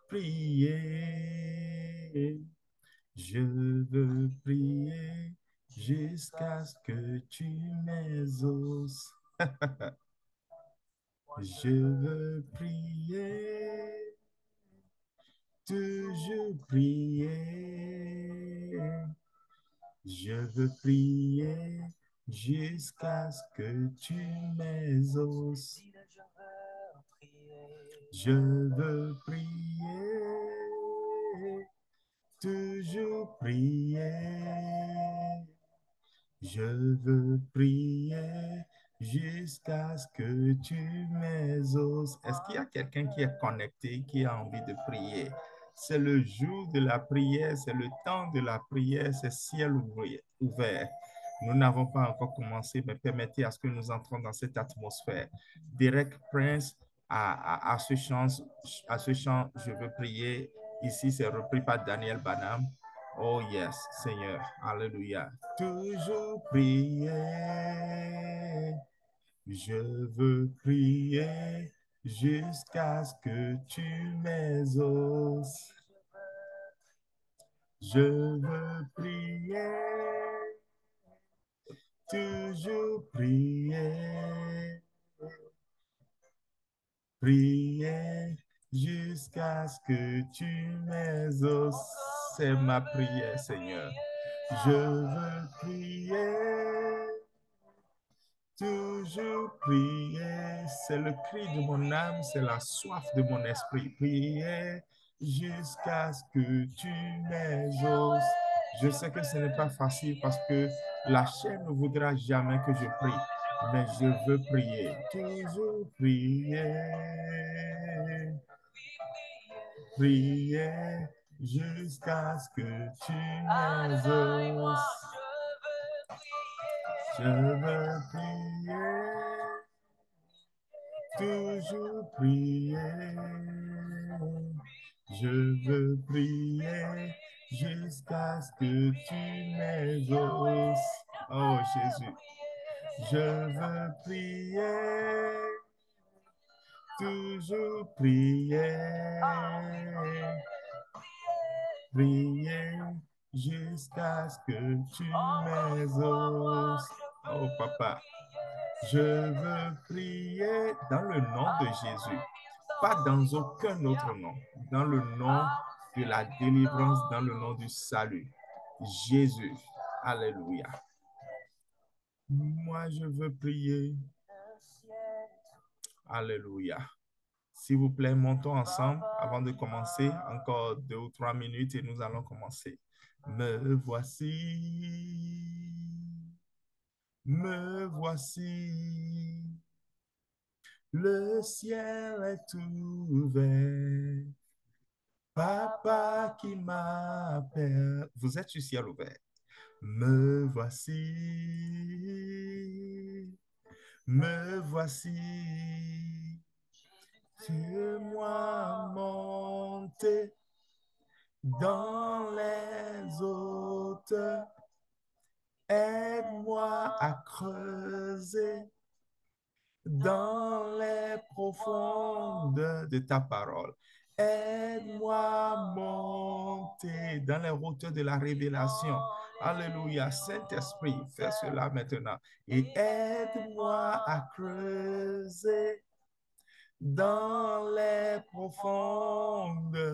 prier. Je veux prier jusqu'à ce que tu m'exauces. Je veux prier, toujours prier. Je veux prier jusqu'à ce que tu m'exauces. Je veux prier, toujours prier. Je veux prier jusqu'à ce que tu m'exauces. Est-ce qu'il y a quelqu'un qui est connecté, qui a envie de prier? C'est le jour de la prière, c'est le temps de la prière, c'est ciel ouvert. Nous n'avons pas encore commencé, mais permettez à ce que nous entrons dans cette atmosphère. Derek Prince à ce chant, je veux prier. Ici, c'est repris par Daniel Banham. Oh yes, Seigneur. Alléluia. Toujours prier. Je veux prier jusqu'à ce que tu m'exauces. Je veux prier. Toujours prier. Prier jusqu'à ce que tu m'exauces. C'est ma prière, Seigneur. Je veux prier, toujours prier. C'est le cri de mon âme, c'est la soif de mon esprit. Prier jusqu'à ce que tu m'exauces. Je sais que ce n'est pas facile parce que la chair ne voudra jamais que je prie, mais je veux prier, toujours prier. Prier jusqu'à ce que tu m'exauces. Je veux prier, toujours prier. Je veux prier jusqu'à ce que tu m'exauces. Oh Jésus, je veux prier, toujours prier. Prier jusqu'à ce que tu m'exauces. Oh papa, je veux prier dans le nom de Jésus, pas dans aucun autre nom, dans le nom de la délivrance, dans le nom du salut. Jésus, alléluia. Moi, je veux prier. Alléluia. S'il vous plaît, montons ensemble avant de commencer. Encore 2 ou 3 minutes et nous allons commencer. Me voici, me voici. Le ciel est ouvert. Papa qui m'appelle. Vous êtes sur ciel ouvert. Me voici, me voici. Fais-moi monter dans les hauteurs. Aide-moi à creuser dans les profondeurs de ta parole. Aide-moi à monter dans les hauteurs de la révélation. Alléluia. Saint-Esprit, fais cela maintenant. Et aide-moi à creuser dans les profondeurs.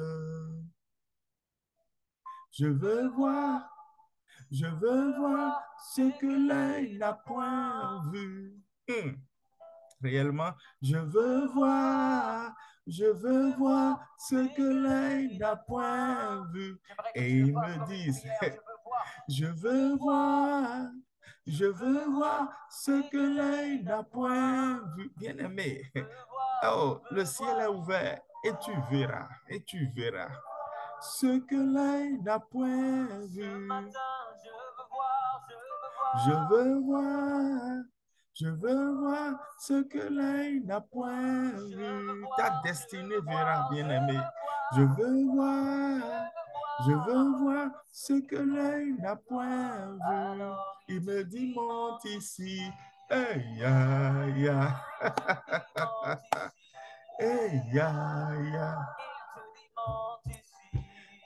Je veux voir ce que l'œil n'a point vu. Réellement, je veux voir ce que l'œil n'a point vu. Et ils me disent, je veux voir ce que l'œil n'a point vu. Bien-aimé, oh, le ciel est ouvert et tu verras ce que l'œil n'a point vu. Je veux voir ce que l'œil n'a point vu. Ta destinée verra, bien-aimé. Je veux voir ce que l'œil n'a point vu. Il me dit, monte ici. Hey, ya, ya. Hey, ya, ya.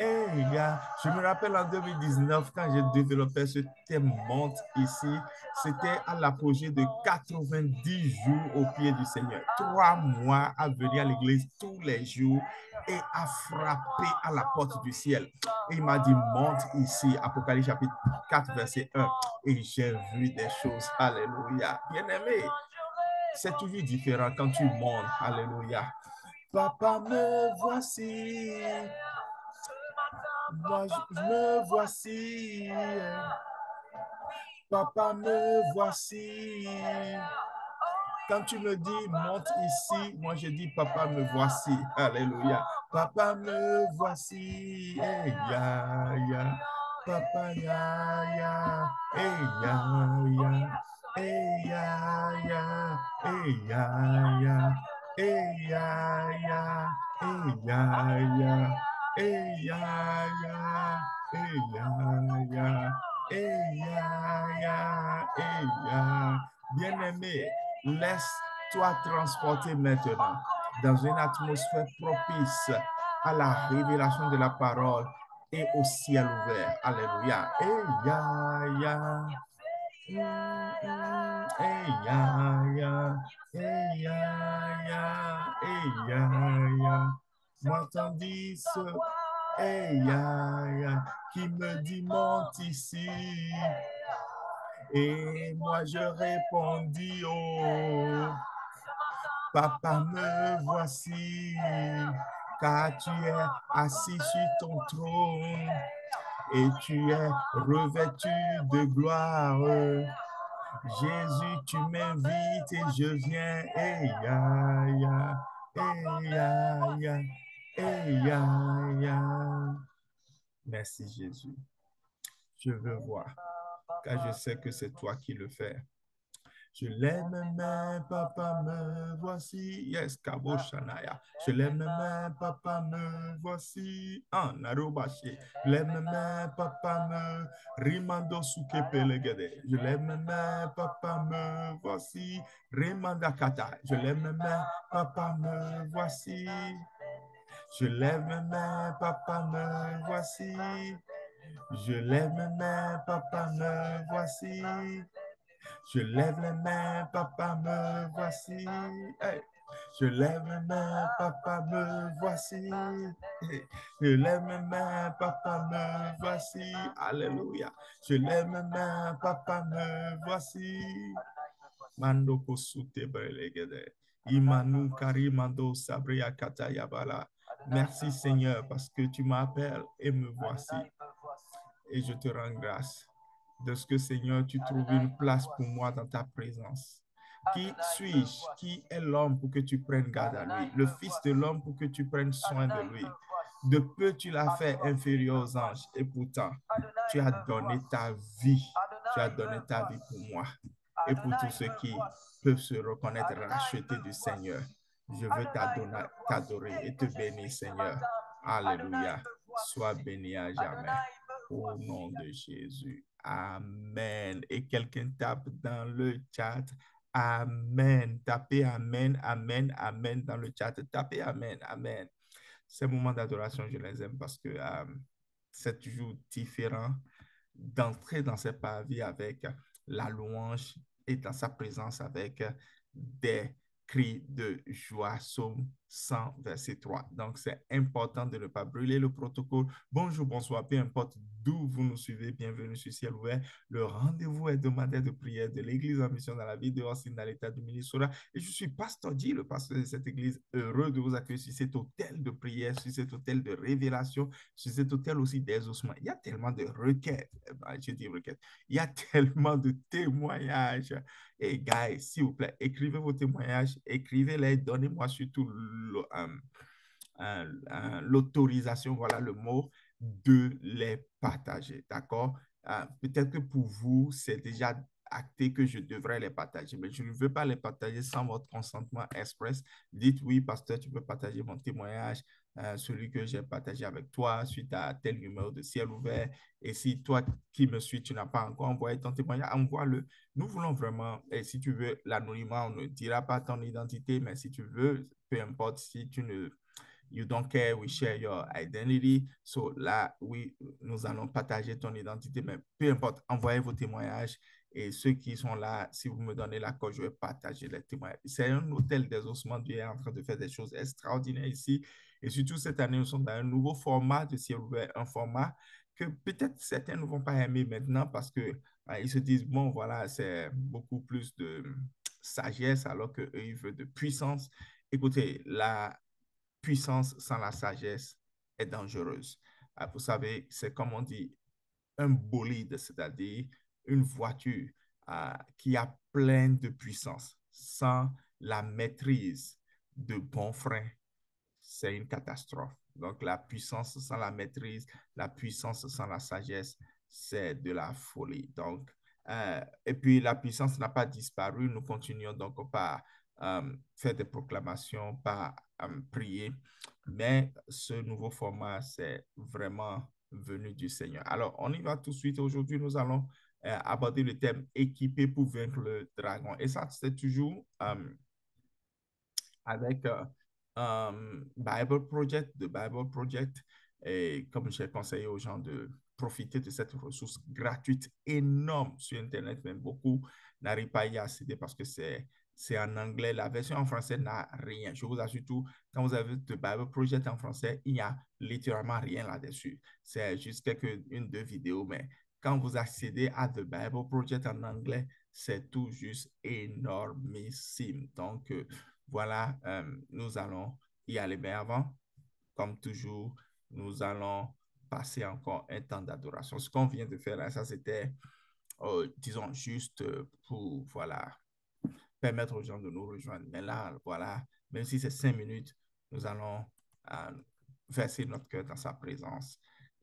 Hey, gars, je me rappelle en 2019, quand j'ai développé ce thème monte ici, c'était à l'apogée de 90 jours au pied du Seigneur. 3 mois à venir à l'église tous les jours et à frapper à la porte du ciel. Et il m'a dit, monte ici, Apocalypse chapitre 4, verset 1. Et j'ai vu des choses. Alléluia. Bien-aimé, c'est toujours différent quand tu montes. Alléluia. Papa, me voici. Moi, me voici. Papa, me voici. Quand tu me dis, monte ici, moi je dis, papa, me voici. Alléluia. Papa, me voici. Hey, ya, ya. Papa, ya, ya. Hey, ya, ya. Hey, ya, ya. Hey, ya, ya. Hey, ya, ya. Hey, ya, ya. Hey, ya, ya. Hey, ya, ya. Hey, ya, ya. Hey, ya. Bien-aimé, laisse-toi transporter maintenant dans une atmosphère propice à la révélation de la parole et au ciel ouvert. Alléluia. Eh, ya, ya. Eh, ya, ya. Eh, ya, ya. Eh, ya, ya. M'entendis ce eh, ya, ya, qui me dit monte ici. Et moi je répondis, oh, papa, me voici, car tu es assis sur ton trône et tu es revêtu de gloire. Jésus, tu m'invites et je viens. Eh, ya, ya, eh, ya, ya, eh, ya, ya. Merci Jésus. Je veux voir, car je sais que c'est toi qui le fais. Je l'aime, mais papa, me voici. Yes, Kabo Shanaya. Je l'aime, mais papa, me voici. Ah, Narobashi. Je l'aime, mais papa, me rimando suke pelegede. Je l'aime, mais papa, me voici. Rimanda kata. Je l'aime, mais papa, me voici. Je l'aime, mais papa, me voici. Je l'aime, mais papa, me voici. Je lève les mains, papa, me voici. Hey. Je lève mes mains, papa, me voici. Hey. Je lève mes mains, papa, me voici. Alléluia. Je lève mes mains, papa, me voici. Mando kosute belegede. Imanu karimando sabria katayabala. Merci Seigneur parce que tu m'appelles et me voici. Et je te rends grâce de ce que, Seigneur, tu trouves une place pour moi dans ta présence. Qui suis-je? Qui est l'homme pour que tu prennes garde à lui? Le Fils de l'homme pour que tu prennes soin de lui. De peu tu l'as fait inférieur aux anges et pourtant, tu as donné ta vie. Tu as donné ta vie pour moi et pour tous ceux qui peuvent se reconnaître rachetés du Seigneur. Je veux t'adorer et te bénir, Seigneur. Alléluia. Sois béni à jamais. Au nom de Jésus. Amen. Et quelqu'un tape dans le chat. Amen. Tapez Amen, Amen, Amen dans le chat. Tapez Amen, Amen. Ces moments d'adoration, je les aime parce que c'est toujours différent d'entrer dans ses parvis avec la louange et dans sa présence avec des cris de joie. Psaume 100, verset 3. Donc, c'est important de ne pas brûler le protocole. Bonjour, bonsoir, peu importe d'où vous nous suivez, bienvenue sur Ciel Ouvert. Le rendez-vous hebdomadaire de prière de l'Église en mission dans la ville de Austin, dans l'État du Minnesota. Et je suis Pasteur G, le pasteur de cette Église, heureux de vous accueillir sur cet hôtel de prière, sur cet hôtel de révélation, sur cet hôtel aussi d'exaucement. Il y a tellement de requêtes, je dis requêtes, il y a tellement de témoignages. Et hey, guys, s'il vous plaît, écrivez vos témoignages, écrivez-les, donnez-moi surtout l'autorisation, voilà le mot, de les partager, d'accord? Peut-être que pour vous, c'est déjà acté que je devrais les partager, mais je ne veux pas les partager sans votre consentement express. Dites oui, pasteur, tu peux partager mon témoignage, celui que j'ai partagé avec toi suite à tel numéro de Ciel Ouvert. Et si toi qui me suis, tu n'as pas encore envoyé ton témoignage, envoie-le. Nous voulons vraiment, et si tu veux l'anonymat, on ne dira pas ton identité, mais si tu veux, peu importe si tu ne You don't care, we share your identity. So là, oui, nous allons partager ton identité, mais peu importe, envoyez vos témoignages. Et ceux qui sont là, si vous me donnez l'accord, je vais partager les témoignages. C'est un hôtel des ossements. Dieu est en train de faire des choses extraordinaires ici. Et surtout cette année, nous sommes dans un nouveau format de ciel ouvert, un format que peut-être certains ne vont pas aimer maintenant parce que ils se disent, bon, voilà, c'est beaucoup plus de sagesse alors qu'eux, ils veulent de puissance. Écoutez, la puissance sans la sagesse est dangereuse. Vous savez, c'est comme on dit, un bolide, c'est-à-dire une voiture qui a plein de puissance sans la maîtrise de bons freins, c'est une catastrophe. Donc, la puissance sans la maîtrise, la puissance sans la sagesse, c'est de la folie. Donc, et puis, la puissance n'a pas disparu. Nous continuons donc par faire des proclamations, par prier. Mais ce nouveau format, c'est vraiment venu du Seigneur. Alors, on y va tout de suite. Aujourd'hui, nous allons aborder le thème équipé pour vaincre le dragon. Et ça, c'est toujours avec Bible Project, de Bible Project. Et comme j'ai conseillé aux gens de profiter de cette ressource gratuite énorme sur Internet, même beaucoup n'arrivent pas à y accéder parce que c'est en anglais. La version en français n'a rien. Je vous assure tout, quand vous avez The Bible Project en français, il n'y a littéralement rien là-dessus. C'est juste une, deux vidéos, mais quand vous accédez à The Bible Project en anglais, c'est tout juste énormissime. Donc, voilà, nous allons y aller. Mais avant, comme toujours, nous allons passer encore un temps d'adoration. Ce qu'on vient de faire là, ça c'était, disons, juste pour, voilà, permettre aux gens de nous rejoindre. Mais là, voilà, même si c'est 5 minutes, nous allons euh, verser notre cœur dans sa présence.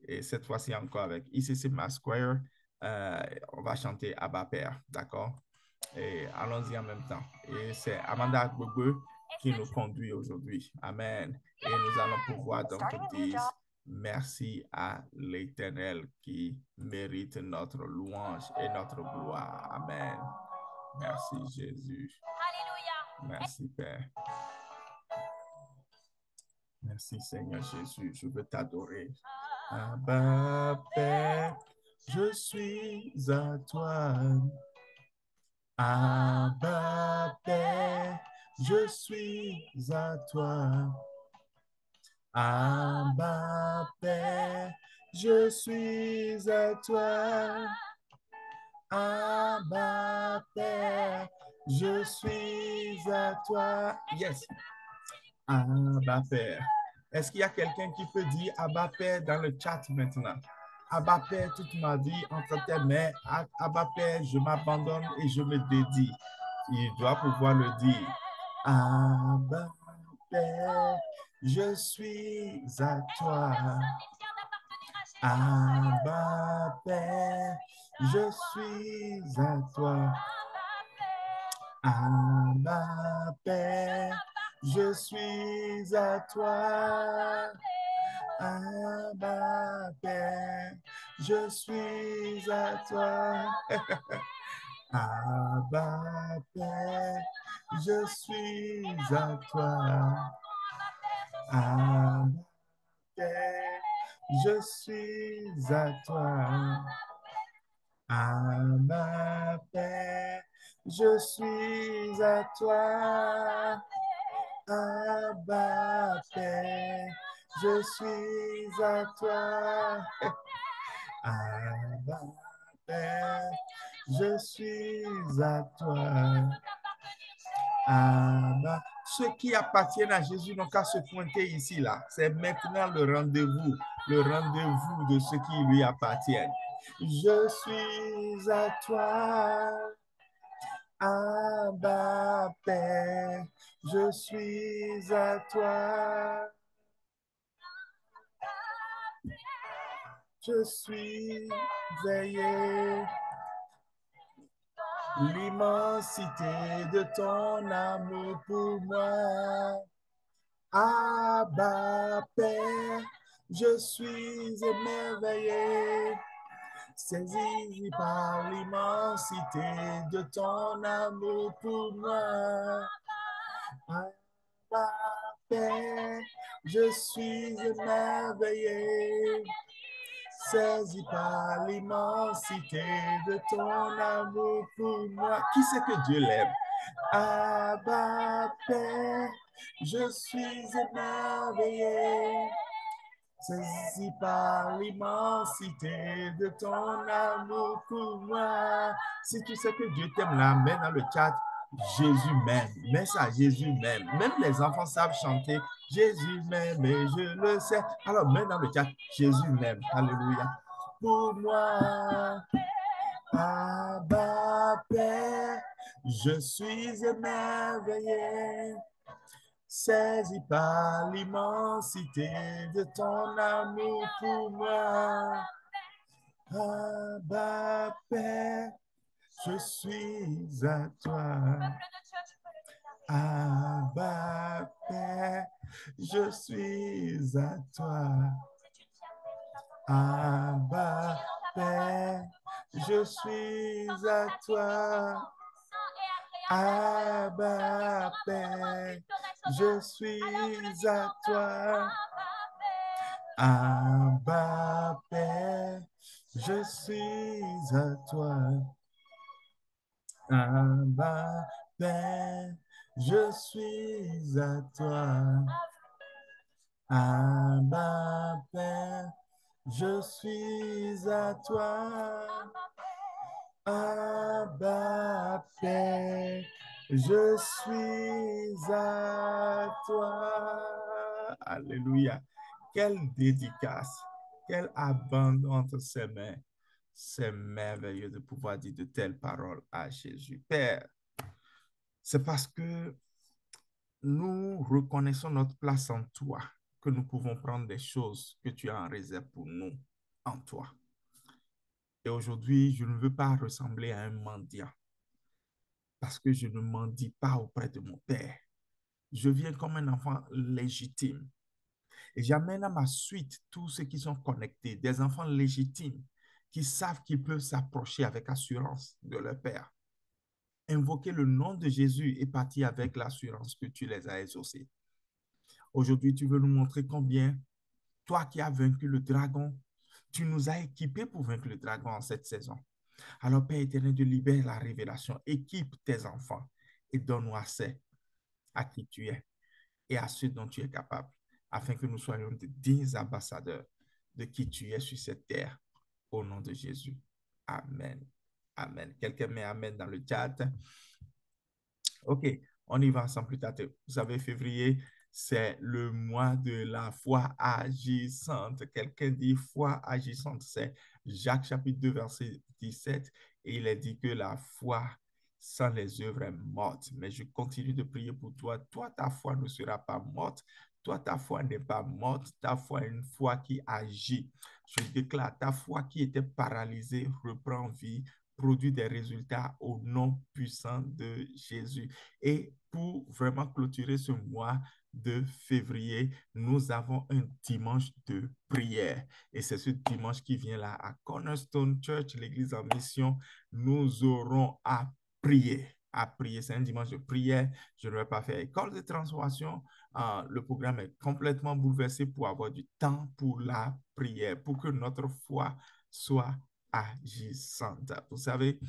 Et cette fois-ci encore avec ICC Mass Choir, on va chanter Abba Père, d'accord? Et allons-y en même temps. Et c'est Amanda Gbogbo qui nous conduit aujourd'hui. Amen. Et nous allons pouvoir donc dire merci à l'Éternel qui mérite notre louange et notre gloire. Amen. Merci Jésus. Merci Père. Merci Seigneur Jésus. Je veux t'adorer. Abba Père, je suis à toi. Abba Père, je suis à toi. Abba Père, je suis à toi. Abba Père, je suis à toi. Yes. Abba Père. Est-ce qu'il y a quelqu'un qui peut dire Abba Père dans le chat maintenant? Abba Père, toute ma vie entre tes mains. Abba Père, je m'abandonne et je me dédie. Il doit pouvoir le dire. Abba Père, je suis à toi. Abba Père, je suis à toi. Abba Père, je suis à toi. Abba Père, je suis à toi. Abba Père, je suis à toi. Abba Père, je suis à toi. Abba Père, je suis à toi. Abba Père, je suis à toi. Abba Père, je suis à toi. Abba. Ceux qui appartiennent à Jésus n'ont qu'à se pointer ici, là. C'est maintenant le rendez-vous de ceux qui lui appartiennent. Je suis à toi. Abba Père, je suis à toi. Je suis veillé. L'immensité de ton amour pour moi. Abba Père, je suis émerveillé. Saisi par l'immensité de ton amour pour moi. Abba paix, je suis émerveillé, saisi par l'immensité de ton amour pour moi. Qui c'est que Dieu l'aime? Abba, Père, je suis émerveillé, saisi par l'immensité de ton amour pour moi. Si tu sais que Dieu t'aime là, mets dans le chat, Jésus m'aime. Mets ça, Jésus m'aime. Même les enfants savent chanter, Jésus m'aime et je le sais. Alors mets dans le chat, Jésus m'aime. Alléluia. Pour moi, Abba Père, je suis émerveillé, saisi par l'immensité de ton amour pour moi. Abba Père, je suis à toi. Abba Père, je suis à toi. Abba Père, je suis à toi. Abba Père, je suis à toi. Abba Père, je suis à toi. Abba Père, je suis à toi. Abba Père, je suis à toi. Abba Père, je suis à toi. Alléluia. Quelle dédicace, quel abandon entre ses mains. C'est merveilleux de pouvoir dire de telles paroles à Jésus. Père, c'est parce que nous reconnaissons notre place en toi que nous pouvons prendre des choses que tu as en réserve pour nous en toi. Et aujourd'hui, je ne veux pas ressembler à un mendiant parce que je ne mendie pas auprès de mon Père. Je viens comme un enfant légitime et j'amène à ma suite tous ceux qui sont connectés, des enfants légitimes qui savent qu'ils peuvent s'approcher avec assurance de leur Père. Invoquer le nom de Jésus et partir avec l'assurance que tu les as exaucés. Aujourd'hui, tu veux nous montrer combien, toi qui as vaincu le dragon, tu nous as équipés pour vaincre le dragon en cette saison. Alors, Père éternel, de libérer la révélation, équipe tes enfants et donne-nous accès à qui tu es et à ce dont tu es capable, afin que nous soyons des dignes ambassadeurs de qui tu es sur cette terre. Au nom de Jésus. Amen. Amen. Quelqu'un met Amen dans le chat. OK, on y va sans plus tarder. Vous savez, février, c'est le mois de la foi agissante. Quelqu'un dit foi agissante. C'est Jacques chapitre 2, verset 17. Et il est dit que la foi sans les œuvres est morte. Mais je continue de prier pour toi. Toi, ta foi ne sera pas morte. Toi, ta foi n'est pas morte. Ta foi est une foi qui agit. Je déclare, ta foi qui était paralysée reprend vie, produit des résultats au nom puissant de Jésus. Et pour vraiment clôturer ce mois de février, nous avons un dimanche de prière. Et c'est ce dimanche qui vient là à Cornerstone Church, l'église en mission. Nous aurons à prier. À prier. C'est un dimanche de prière. Je ne vais pas faire école de transformation. Le programme est complètement bouleversé pour avoir du temps pour la prière, pour que notre foi soit agissante. Vous savez,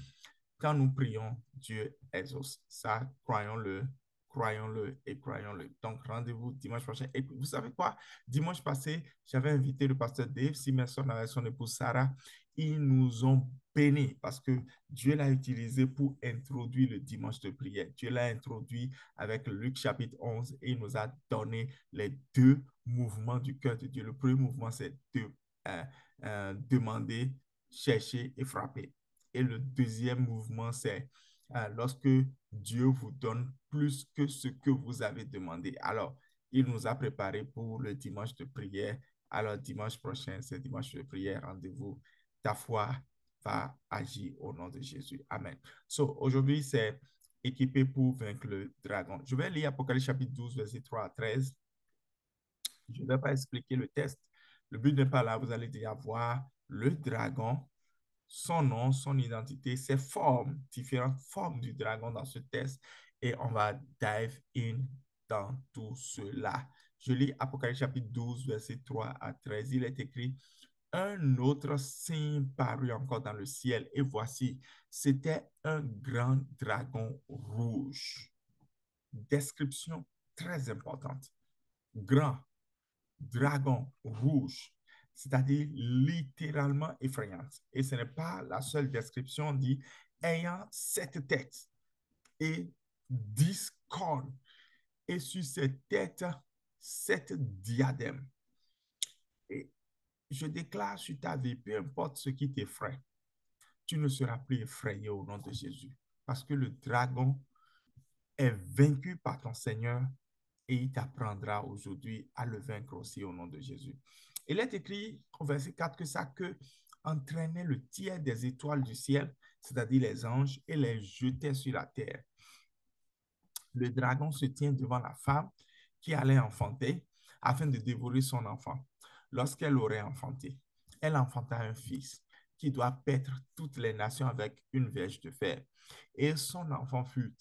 quand nous prions, Dieu exauce. Ça, croyons-le et croyons-le. Donc, rendez-vous dimanche prochain. Et vous savez quoi? Dimanche passé, j'avais invité le pasteur Dave Simerson avec son épouse Sarah. Ils nous ont bénis parce que Dieu l'a utilisé pour introduire le dimanche de prière. Dieu l'a introduit avec Luc chapitre 11 et il nous a donné les deux mouvements du cœur de Dieu. Le premier mouvement, c'est de demander, chercher et frapper. Et le deuxième mouvement, c'est lorsque Dieu vous donne plus que ce que vous avez demandé. Alors, il nous a préparé pour le dimanche de prière. Alors, dimanche prochain, c'est dimanche de prière. Rendez-vous. Ta foi va agir au nom de Jésus. Amen. So, aujourd'hui, c'est équipé pour vaincre le dragon. Je vais lire Apocalypse chapitre 12, verset 3 à 13. Je ne vais pas expliquer le test. Le but n'est pas là. Vous allez déjà voir le dragon, son nom, son identité, ses formes, différentes formes du dragon dans ce test. Et on va dive in dans tout cela. Je lis Apocalypse chapitre 12, verset 3 à 13. Il est écrit, un autre signe parut encore dans le ciel, et voici, c'était un grand dragon rouge. Description très importante. Grand dragon rouge, c'est-à-dire littéralement effrayante. Et ce n'est pas la seule description, dit ayant 7 têtes et 10 cornes, et sur ces têtes, 7 diadèmes. Et je déclare sur ta vie, peu importe ce qui t'effraie, tu ne seras plus effrayé au nom de Jésus. Parce que le dragon est vaincu par ton Seigneur et il t'apprendra aujourd'hui à le vaincre aussi au nom de Jésus. Il est écrit au verset 4 que sa queue entraînait le tiers des étoiles du ciel, c'est-à-dire les anges, et les jetait sur la terre. Le dragon se tient devant la femme qui allait enfanter afin de dévorer son enfant. Lorsqu'elle aurait enfanté, elle enfanta un fils qui doit paître toutes les nations avec une verge de fer. Et son enfant fut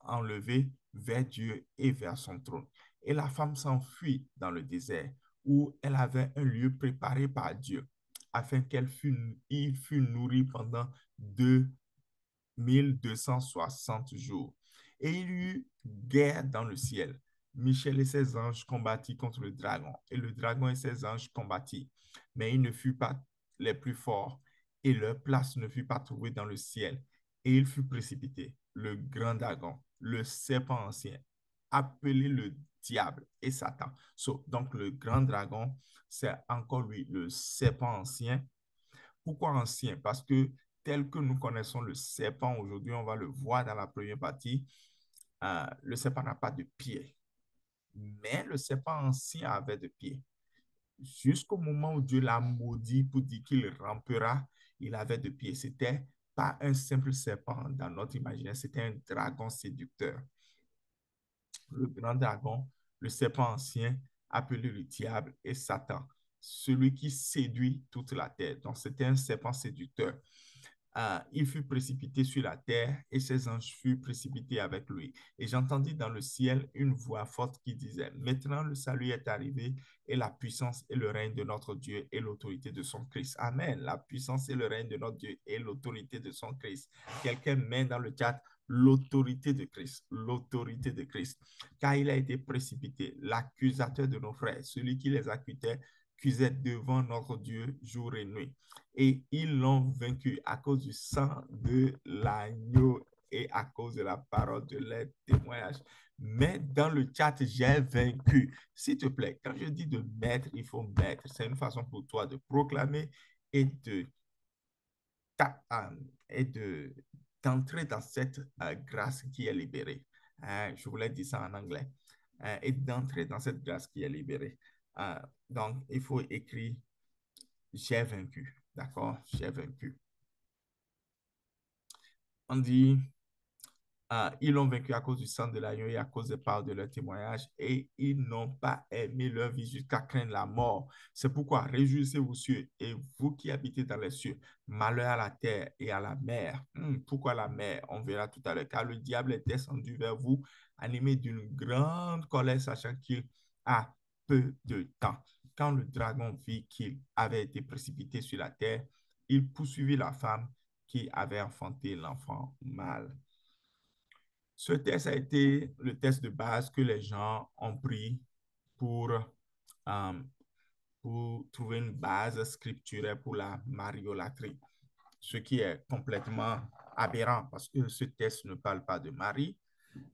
enlevé vers Dieu et vers son trône. Et la femme s'enfuit dans le désert où elle avait un lieu préparé par Dieu afin il fût nourri pendant 2260 jours. Et il y eut guerre dans le ciel. Michel et ses anges combattirent contre le dragon, et le dragon et ses anges combattirent. Mais ils ne furent pas les plus forts, et leur place ne fut pas trouvée dans le ciel. Et il fut précipité, le grand dragon, le serpent ancien, appelé le diable et Satan. Donc le grand dragon, c'est encore lui, le serpent ancien. Pourquoi ancien? Parce que tel que nous connaissons le serpent aujourd'hui, on va le voir dans la première partie, le serpent n'a pas de pied. Mais le serpent ancien avait de pieds. Jusqu'au moment où Dieu l'a maudit pour dire qu'il rampera, il avait de pieds. C'était pas un simple serpent dans notre imaginaire, c'était un dragon séducteur. Le grand dragon, le serpent ancien, appelé le diable et Satan, celui qui séduit toute la terre. Donc, c'était un serpent séducteur. Il fut précipité sur la terre et ses anges furent précipités avec lui. Et j'entendis dans le ciel une voix forte qui disait, maintenant le salut est arrivé et la puissance et le règne de notre Dieu et l'autorité de son Christ. Amen. La puissance et le règne de notre Dieu et l'autorité de son Christ. Quelqu'un met dans le chat l'autorité de Christ, l'autorité de Christ. Car il a été précipité, l'accusateur de nos frères, celui qui les accusait devant notre Dieu jour et nuit. Et ils l'ont vaincu à cause du sang de l'agneau et à cause de la parole de leur témoignage. Mais dans le chat, j'ai vaincu. S'il te plaît, quand je dis de mettre, il faut mettre. C'est une façon pour toi de proclamer et d'entrer dans cette grâce qui est libérée. Je voulais dire ça en anglais. Et d'entrer dans cette grâce qui est libérée. Donc, il faut écrire j'ai vaincu. D'accord? J'ai vaincu. On dit, ils l'ont vaincu à cause du sang de l'agneau et à cause des paroles de leur témoignage, et ils n'ont pas aimé leur vie jusqu'à craindre la mort. C'est pourquoi réjouissez-vous, cieux, et vous qui habitez dans les cieux, malheur à la terre et à la mer. Pourquoi la mer? On verra tout à l'heure, car le diable est descendu vers vous, animé d'une grande colère, sachant qu'il a peu de temps. Quand le dragon vit qu'il avait été précipité sur la terre, il poursuivit la femme qui avait enfanté l'enfant mâle. Ce test a été le test de base que les gens ont pris pour, euh, pour trouver une base scripturelle pour la mariolatrie, ce qui est complètement aberrant parce que ce test ne parle pas de Marie,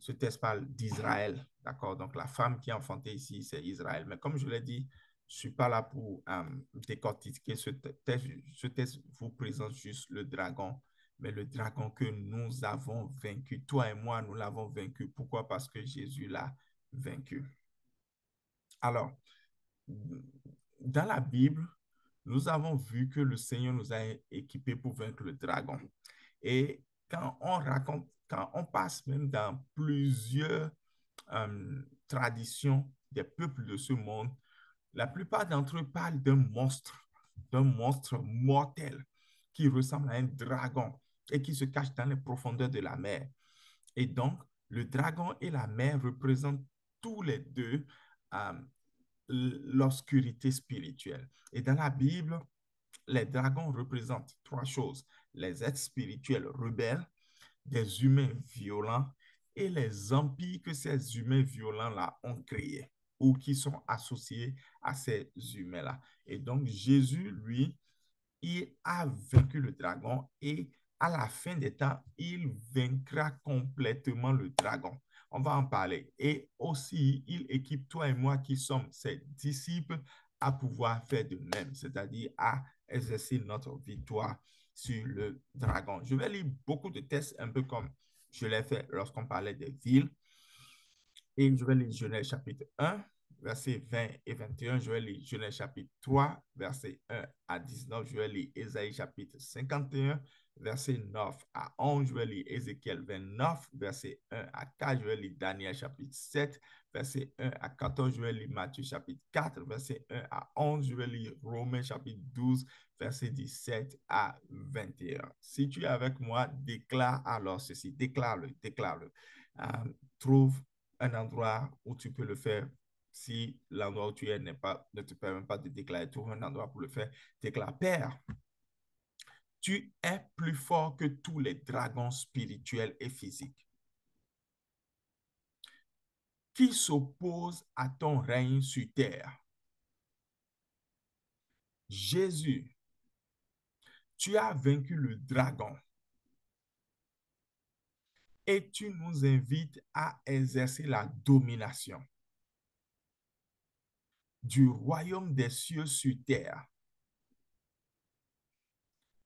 ce test parle d'Israël, d'accord? Donc la femme qui a enfanté ici, c'est Israël. Mais comme je l'ai dit, je ne suis pas là pour décortiquer ce test. Ce test vous présente juste le dragon, mais le dragon que nous avons vaincu, toi et moi, nous l'avons vaincu. Pourquoi? Parce que Jésus l'a vaincu. Alors, dans la Bible, nous avons vu que le Seigneur nous a équipés pour vaincre le dragon. Et quand on passe même dans plusieurs traditions des peuples de ce monde, la plupart d'entre eux parlent d'un monstre mortel qui ressemble à un dragon et qui se cache dans les profondeurs de la mer. Et donc, Le dragon et la mer représentent tous les deux euh, l'obscurité spirituelle. Et dans la Bible, les dragons représentent trois choses: les êtres spirituels rebelles, des humains violents et les empires que ces humains violents-là ont créés ou qui sont associés à ces humains-là. Et donc, Jésus, lui, il a vaincu le dragon et à la fin des temps, il vaincra complètement le dragon. On va en parler. Et aussi, il équipe toi et moi qui sommes ses disciples à pouvoir faire de même, c'est-à-dire à exercer notre victoire sur le dragon. Je vais lire beaucoup de textes, un peu comme je l'ai fait lorsqu'on parlait des villes. Et je vais lire Genèse chapitre 1, versets 20 et 21. Je vais lire Genèse chapitre 3, versets 1 à 19. Je vais lire Ésaïe chapitre 51, versets 9 à 11. Je vais lire Ézéchiel 29, versets 1 à 4. Je vais lire Daniel chapitre 7, versets 1 à 14. Je vais lire Matthieu chapitre 4, versets 1 à 11. Je vais lire Romains chapitre 12, versets 17 à 21. Si tu es avec moi, déclare alors ceci. Déclare-le, déclare-le. Trouve un endroit où tu peux le faire. Si l'endroit où tu es ne te permet pas de déclarer, trouve un endroit pour le faire. Déclare: Père, tu es plus fort que tous les dragons spirituels et physiques qui s'opposent à ton règne sur terre. Jésus, tu as vaincu le dragon et tu nous invites à exercer la domination du royaume des cieux sur terre,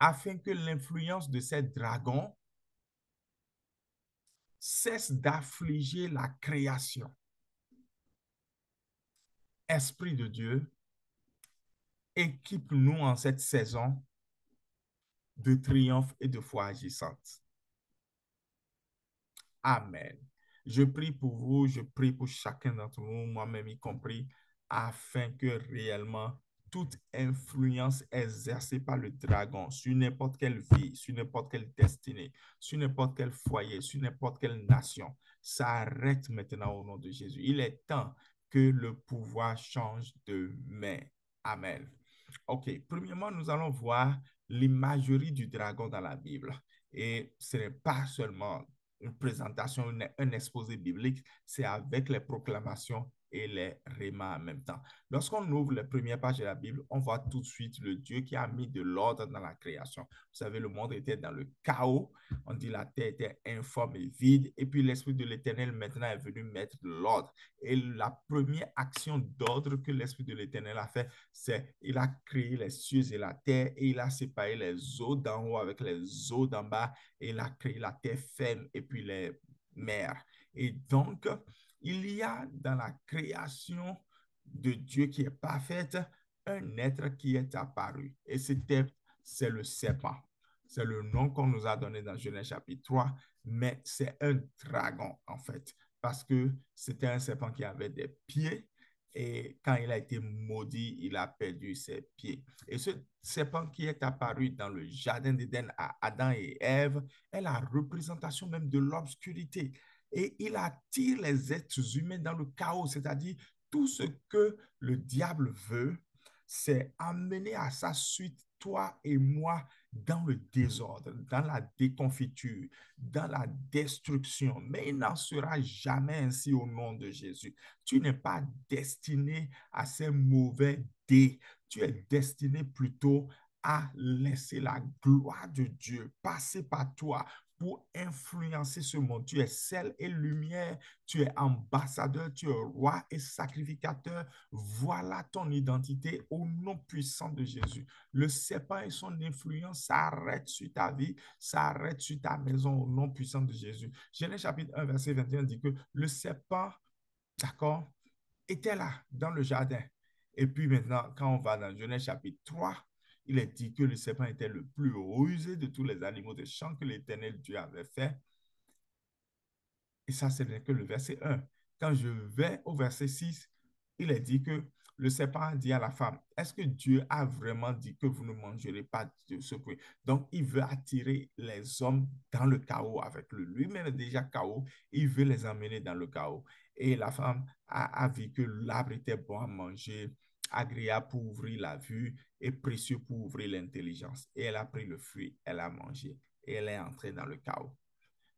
afin que l'influence de ces dragons cesse d'affliger la création. Esprit de Dieu, équipe-nous en cette saison de triomphe et de foi agissante. Amen. Je prie pour vous, je prie pour chacun d'entre nous, moi-même y compris, afin que réellement toute influence exercée par le dragon sur n'importe quelle vie, sur n'importe quelle destinée, sur n'importe quel foyer, sur n'importe quelle nation, s'arrête maintenant au nom de Jésus. Il est temps que le pouvoir change de main. Amen. OK, premièrement, nous allons voir l'imagerie du dragon dans la Bible. Et ce n'est pas seulement une présentation, un exposé biblique, c'est avec les proclamations et les rémas en même temps. Lorsqu'on ouvre les premières pages de la Bible, on voit tout de suite le Dieu qui a mis de l'ordre dans la création. Vous savez, le monde était dans le chaos. On dit la terre était informe et vide. Et puis l'Esprit de l'Éternel maintenant est venu mettre de l'ordre. Et la première action d'ordre que l'Esprit de l'Éternel a fait, c'est il a créé les cieux et la terre et il a séparé les eaux d'en haut avec les eaux d'en bas et il a créé la terre ferme et puis les mers. Et donc, il y a dans la création de Dieu qui est parfaite un être qui est apparu. Et c'est le serpent. C'est le nom qu'on nous a donné dans Genèse chapitre 3, mais c'est un dragon en fait, parce que c'était un serpent qui avait des pieds et quand il a été maudit, il a perdu ses pieds. Et ce serpent qui est apparu dans le jardin d'Éden à Adam et Ève est la représentation même de l'obscurité. Et il attire les êtres humains dans le chaos, c'est-à-dire tout ce que le diable veut, c'est amener à sa suite toi et moi dans le désordre, dans la déconfiture, dans la destruction. Mais il n'en sera jamais ainsi au nom de Jésus. Tu n'es pas destiné à ces mauvais dés. Tu es destiné plutôt à laisser la gloire de Dieu passer par toi pour influencer ce monde. Tu es sel et lumière, tu es ambassadeur, tu es roi et sacrificateur. Voilà ton identité au nom puissant de Jésus. Le serpent et son influence s'arrêtent sur ta vie, s'arrêtent sur ta maison au nom puissant de Jésus. Genèse chapitre 1, verset 21 dit que le serpent, d'accord, était là dans le jardin. Et puis maintenant, quand on va dans Genèse chapitre 3, il est dit que le serpent était le plus rusé de tous les animaux des champs que l'Éternel Dieu avait fait. Et ça, ce n'est que le verset 1. Quand je vais au verset 6, il est dit que le serpent a dit à la femme, est-ce que Dieu a vraiment dit que vous ne mangerez pas de ce fruit? Donc, il veut attirer les hommes dans le chaos avec lui. Lui-même est déjà chaos, il veut les emmener dans le chaos. Et la femme a vu que l'arbre était bon à manger, agréable pour ouvrir la vue et précieux pour ouvrir l'intelligence. Et elle a pris le fruit, elle a mangé et elle est entrée dans le chaos.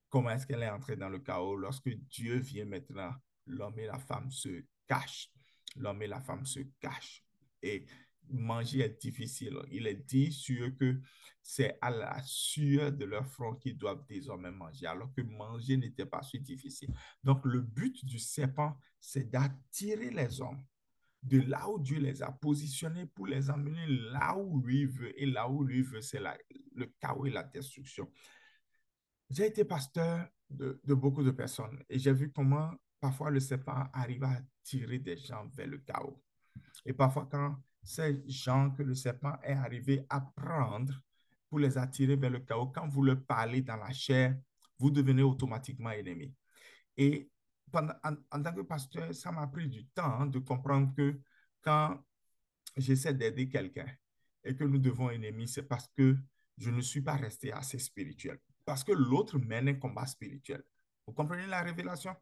Comment est-ce qu'elle est entrée dans le chaos? Lorsque Dieu vient maintenant, l'homme et la femme se cachent. L'homme et la femme se cachent. Et manger est difficile. Il est dit sur eux que c'est à la sueur de leur front qu'ils doivent désormais manger, alors que manger n'était pas si difficile. Donc, le but du serpent, c'est d'attirer les hommes de là où Dieu les a positionnés pour les emmener là où lui veut. Et là où lui veut, c'est le chaos et la destruction. J'ai été pasteur de beaucoup de personnes et j'ai vu comment parfois le serpent arrive à tirer des gens vers le chaos. Et parfois, quand ces gens que le serpent est arrivé à prendre pour les attirer vers le chaos, quand vous leur parlez dans la chair, vous devenez automatiquement ennemi. Et en tant que pasteur, ça m'a pris du temps de comprendre que quand j'essaie d'aider quelqu'un et que nous devons ennemis, c'est parce que je ne suis pas resté assez spirituel. Parce que l'autre mène un combat spirituel. Vous comprenez la révélation?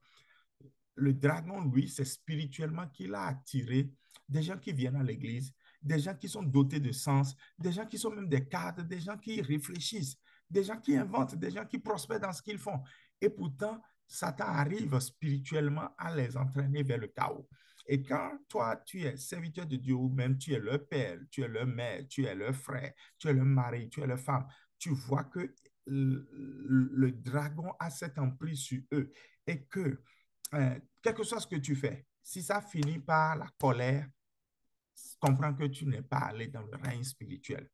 Le dragon, lui, c'est spirituellement qu'il a attiré des gens qui viennent à l'église, des gens qui sont dotés de sens, des gens qui sont même des cadres, des gens qui réfléchissent, des gens qui inventent, des gens qui prospèrent dans ce qu'ils font. Et pourtant, Satan arrive spirituellement à les entraîner vers le chaos. Et quand toi, tu es serviteur de Dieu, ou même tu es leur père, tu es leur mère, tu es leur frère, tu es leur mari, tu es leur femme, tu vois que le dragon a cette emprise sur eux et que quel que soit ce que tu fais, si ça finit par la colère, comprends que tu n'es pas allé dans le règne spirituel.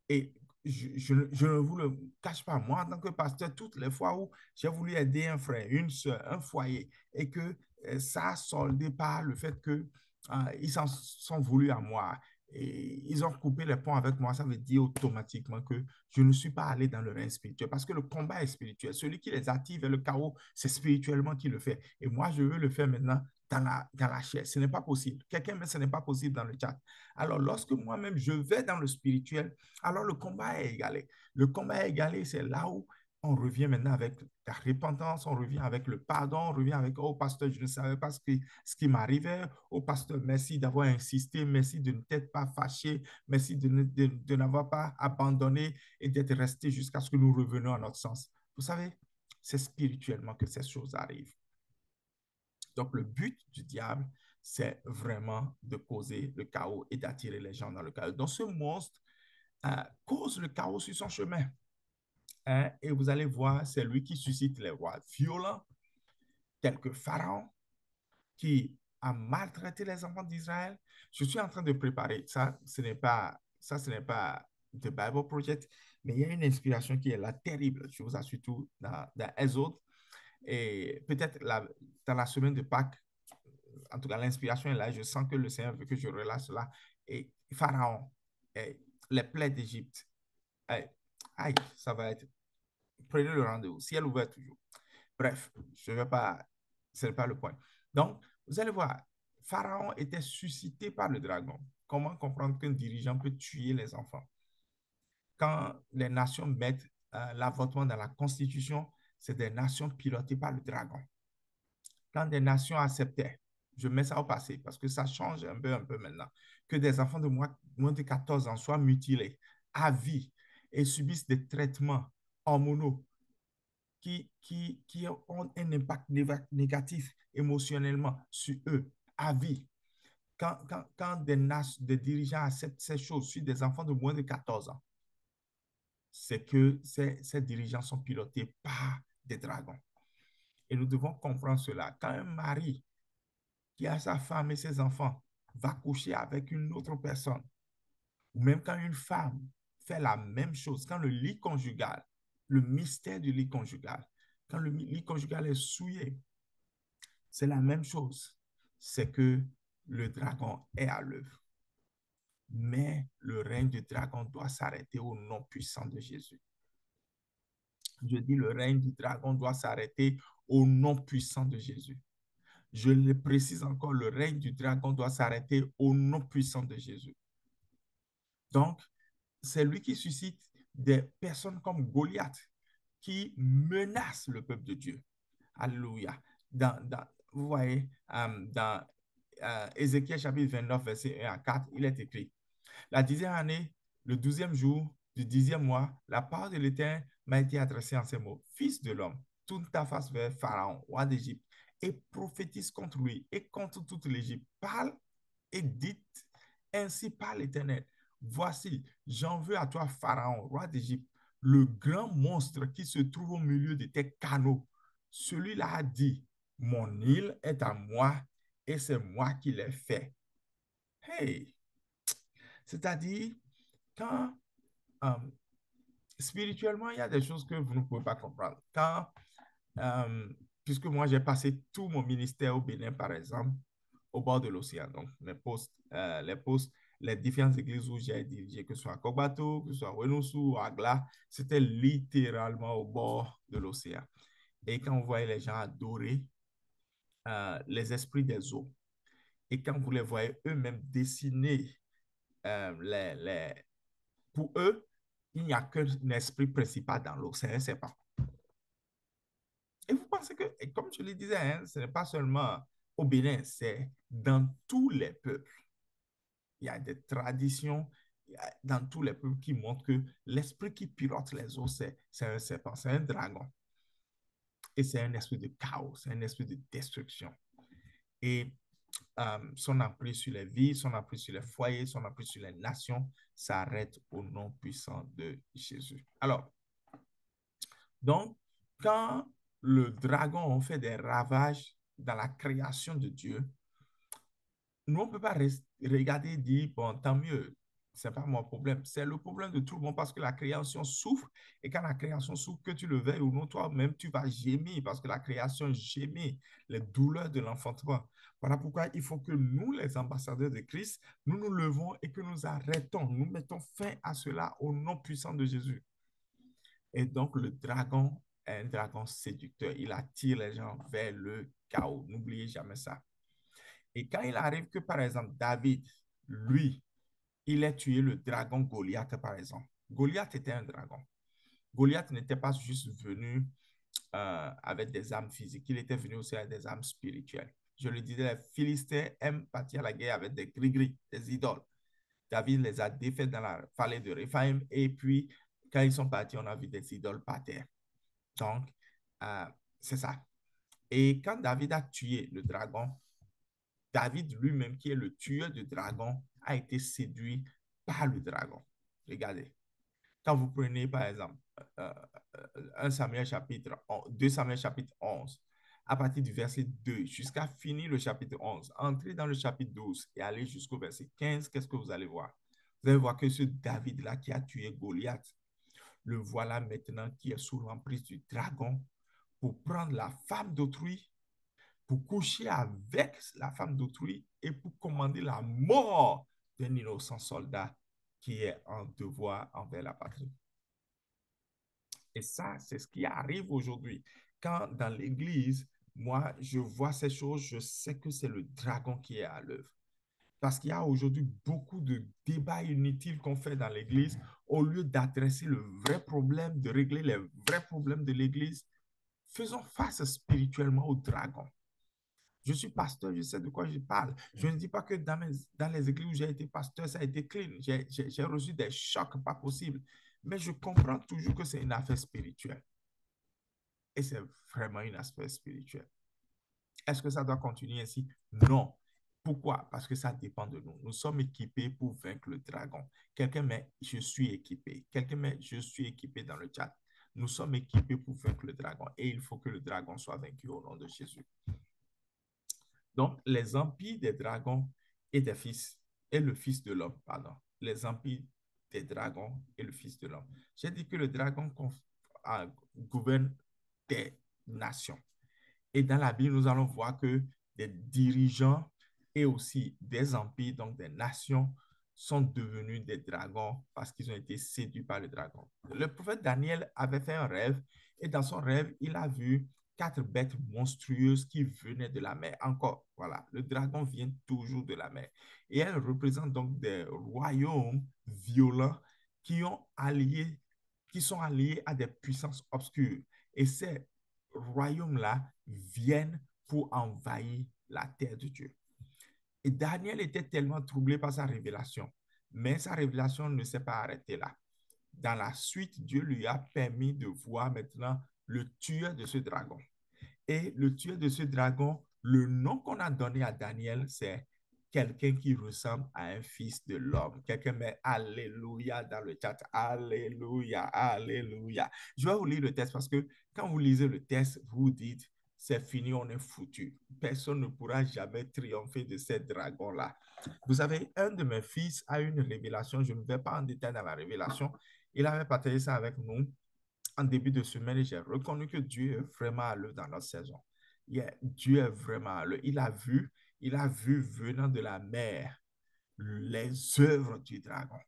Et je ne vous le cache pas, moi, en tant que pasteur, toutes les fois où j'ai voulu aider un frère, une soeur, un foyer, et que ça a soldé par le fait que ils s'en sont voulus à moi et ils ont coupé les ponts avec moi, ça veut dire automatiquement que je ne suis pas allé dans le règne spirituel parce que le combat est spirituel. Celui qui les attire vers le chaos, c'est spirituellement qui le fait. Et moi, je veux le faire maintenant dans la chair. Ce n'est pas possible. Quelqu'un, mais ce n'est pas possible dans le chat. Alors, lorsque moi-même je vais dans le spirituel, alors le combat est égalé. Le combat est égalé, c'est là où on revient maintenant avec la repentance, on revient avec le pardon, on revient avec, oh pasteur, je ne savais pas ce qui m'arrivait. Oh pasteur, merci d'avoir insisté, merci de ne t'être pas fâché, merci de n'avoir pas abandonné et d'être resté jusqu'à ce que nous revenions à notre sens. Vous savez, c'est spirituellement que ces choses arrivent. Donc le but du diable, c'est vraiment de causer le chaos et d'attirer les gens dans le chaos. Donc ce monstre cause le chaos sur son chemin. Hein, et vous allez voir, c'est lui qui suscite les rois violents, tels que Pharaon, qui a maltraité les enfants d'Israël. Je suis en train de préparer, ce n'est pas The Bible Project, mais il y a une inspiration qui est là terrible, je vous assure tout, dans Exode. Et peut-être dans la semaine de Pâques, en tout cas, l'inspiration est là. Je sens que le Seigneur veut que je relâche cela. Et Pharaon, et les plaies d'Égypte, aïe, ça va être. Prenez le rendez-vous. Ciel ouvert toujours. Bref, je ne vais pas. Ce n'est pas le point. Donc, vous allez voir, Pharaon était suscité par le dragon. Comment comprendre qu'un dirigeant peut tuer les enfants? Quand les nations mettent l'avortement dans la constitution, c'est des nations pilotées par le dragon. Quand des nations acceptaient, je mets ça au passé parce que ça change un peu maintenant, que des enfants de moins de 14 ans soient mutilés à vie et subissent des traitements hormonaux qui ont un impact négatif émotionnellement sur eux à vie. Quand des dirigeants acceptent ces choses sur des enfants de moins de 14 ans, c'est que ces dirigeants sont pilotés par des dragons. Et nous devons comprendre cela. Quand un mari qui a sa femme et ses enfants va coucher avec une autre personne, ou même quand une femme fait la même chose, quand le lit conjugal, le mystère du lit conjugal, quand le lit conjugal est souillé, c'est la même chose. C'est que le dragon est à l'œuvre. Mais le règne du dragon doit s'arrêter au nom puissant de Jésus. Je dis le règne du dragon doit s'arrêter au nom puissant de Jésus. Je le précise encore, le règne du dragon doit s'arrêter au nom puissant de Jésus. Donc, c'est lui qui suscite des personnes comme Goliath qui menacent le peuple de Dieu. Alléluia. Vous voyez, dans Ézéchiel chapitre 29, verset 1 à 4, il est écrit, la 10e année, le 12e jour du 10e mois, la parole de l'Éternel m'a été adressée en ces mots. Fils de l'homme, tourne ta face vers Pharaon, roi d'Égypte, et prophétise contre lui et contre toute l'Égypte. Parle et dites, ainsi parle l'Éternel. Voici, j'en veux à toi, Pharaon, roi d'Égypte, le grand monstre qui se trouve au milieu de tes canaux. Celui-là a dit, mon île est à moi et c'est moi qui l'ai fait. Hey! C'est-à-dire, quand euh, spirituellement, il y a des choses que vous ne pouvez pas comprendre. Euh, Puisque moi, j'ai passé tout mon ministère au Bénin, par exemple, au bord de l'océan. Donc, les différentes églises où j'ai dirigé, que ce soit à Kobato, que ce soit à Wenoussou, à Agla, c'était littéralement au bord de l'océan. Et quand on voyait les gens adorer les esprits des eaux, et quand vous les voyez eux-mêmes dessiner les, pour eux, il n'y a qu'un esprit principal dans l'eau, c'est un serpent. Et vous pensez que, comme je le disais, hein, ce n'est pas seulement au Bénin, c'est dans tous les peuples. Il y a des traditions dans tous les peuples qui montrent que l'esprit qui pilote les eaux, c'est un serpent, c'est un dragon. Et c'est un esprit de chaos, c'est un esprit de destruction. Et son emprise sur les vies, son emprise sur les foyers, son emprise sur les nations s'arrête au nom puissant de Jésus. Alors, donc, quand le dragon fait des ravages dans la création de Dieu, nous, on ne peut pas regarder et dire, bon, tant mieux, ce n'est pas mon problème. C'est le problème de tout le monde parce que la création souffre. Et quand la création souffre, que tu le veuilles ou non, toi-même, tu vas gémir parce que la création gémit les douleurs de l'enfantement. Voilà pourquoi il faut que nous, les ambassadeurs de Christ, nous nous levons et que nous arrêtons, nous mettons fin à cela au nom puissant de Jésus. Et donc, le dragon est un dragon séducteur. Il attire les gens vers le chaos. N'oubliez jamais ça. Et quand il arrive que, par exemple, David, lui, il a tué le dragon Goliath, par exemple. Goliath était un dragon. Goliath n'était pas juste venu avec des armes physiques, il était venu aussi avec des armes spirituelles. Je le disais, les Philistins aiment partir à la guerre avec des gris-gris, des idoles. David les a défaits dans la vallée de Réphaïm et puis, quand ils sont partis, on a vu des idoles par terre. Donc, euh, c'est ça. Et quand David a tué le dragon, David lui-même, qui est le tueur de dragons, a été séduit par le dragon. Regardez. Quand vous prenez, par exemple, 1 Samuel chapitre 2 Samuel chapitre 11, à partir du verset 2 jusqu'à finir le chapitre 11, entrez dans le chapitre 12 et allez jusqu'au verset 15, qu'est-ce que vous allez voir? Vous allez voir que ce David-là qui a tué Goliath, le voilà maintenant qui est sous l'emprise du dragon pour prendre la femme d'autrui, pour coucher avec la femme d'autrui et pour commander la mort d'un innocent soldat qui est en devoir envers la patrie. Et ça, c'est ce qui arrive aujourd'hui. Quand dans l'Église, moi, je vois ces choses, je sais que c'est le dragon qui est à l'œuvre. Parce qu'il y a aujourd'hui beaucoup de débats inutiles qu'on fait dans l'Église au lieu d'adresser le vrai problème, de régler les vrais problèmes de l'Église. Faisons face spirituellement au dragon. Je suis pasteur, je sais de quoi je parle. Je ne dis pas que dans les églises où j'ai été pasteur, ça a été clean. J'ai reçu des chocs pas possibles. Mais je comprends toujours que c'est une affaire spirituelle. Et c'est vraiment un aspect spirituel. Est-ce que ça doit continuer ainsi? Non. Pourquoi? Parce que ça dépend de nous. Nous sommes équipés pour vaincre le dragon. Quelqu'un met, je suis équipé. Quelqu'un met, je suis équipé dans le chat. Nous sommes équipés pour vaincre le dragon. Et il faut que le dragon soit vaincu au nom de Jésus. Donc, les empires des dragons et des fils, et le fils de l'homme, pardon. Les empires des dragons et le fils de l'homme. J'ai dit que le dragon gouverne des nations. Et dans la Bible, nous allons voir que des dirigeants et aussi des empires, donc des nations, sont devenus des dragons parce qu'ils ont été séduits par le dragon. Le prophète Daniel avait fait un rêve et dans son rêve, il a vu quatre bêtes monstrueuses qui venaient de la mer. Encore, voilà, le dragon vient toujours de la mer. Et elles représentent donc des royaumes violents qui ont allié, qui sont alliés à des puissances obscures. Et ces royaumes-là viennent pour envahir la terre de Dieu. Et Daniel était tellement troublé par sa révélation, mais sa révélation ne s'est pas arrêtée là. Dans la suite, Dieu lui a permis de voir maintenant le tueur de ce dragon. Et le tueur de ce dragon, le nom qu'on a donné à Daniel, c'est quelqu'un qui ressemble à un fils de l'homme. Quelqu'un met Alléluia dans le chat. Alléluia, Alléluia. Je vais vous lire le texte parce que quand vous lisez le texte, vous dites, c'est fini, on est foutu. Personne ne pourra jamais triompher de ces dragons-là. Vous savez, un de mes fils a une révélation. Je ne vais pas en détail dans la révélation. Il avait partagé ça avec nous en début de semaine, j'ai reconnu que Dieu est vraiment à l'œuvre dans notre saison. Dieu est vraiment à l'œuvre. Il a vu venant de la mer les œuvres du dragon.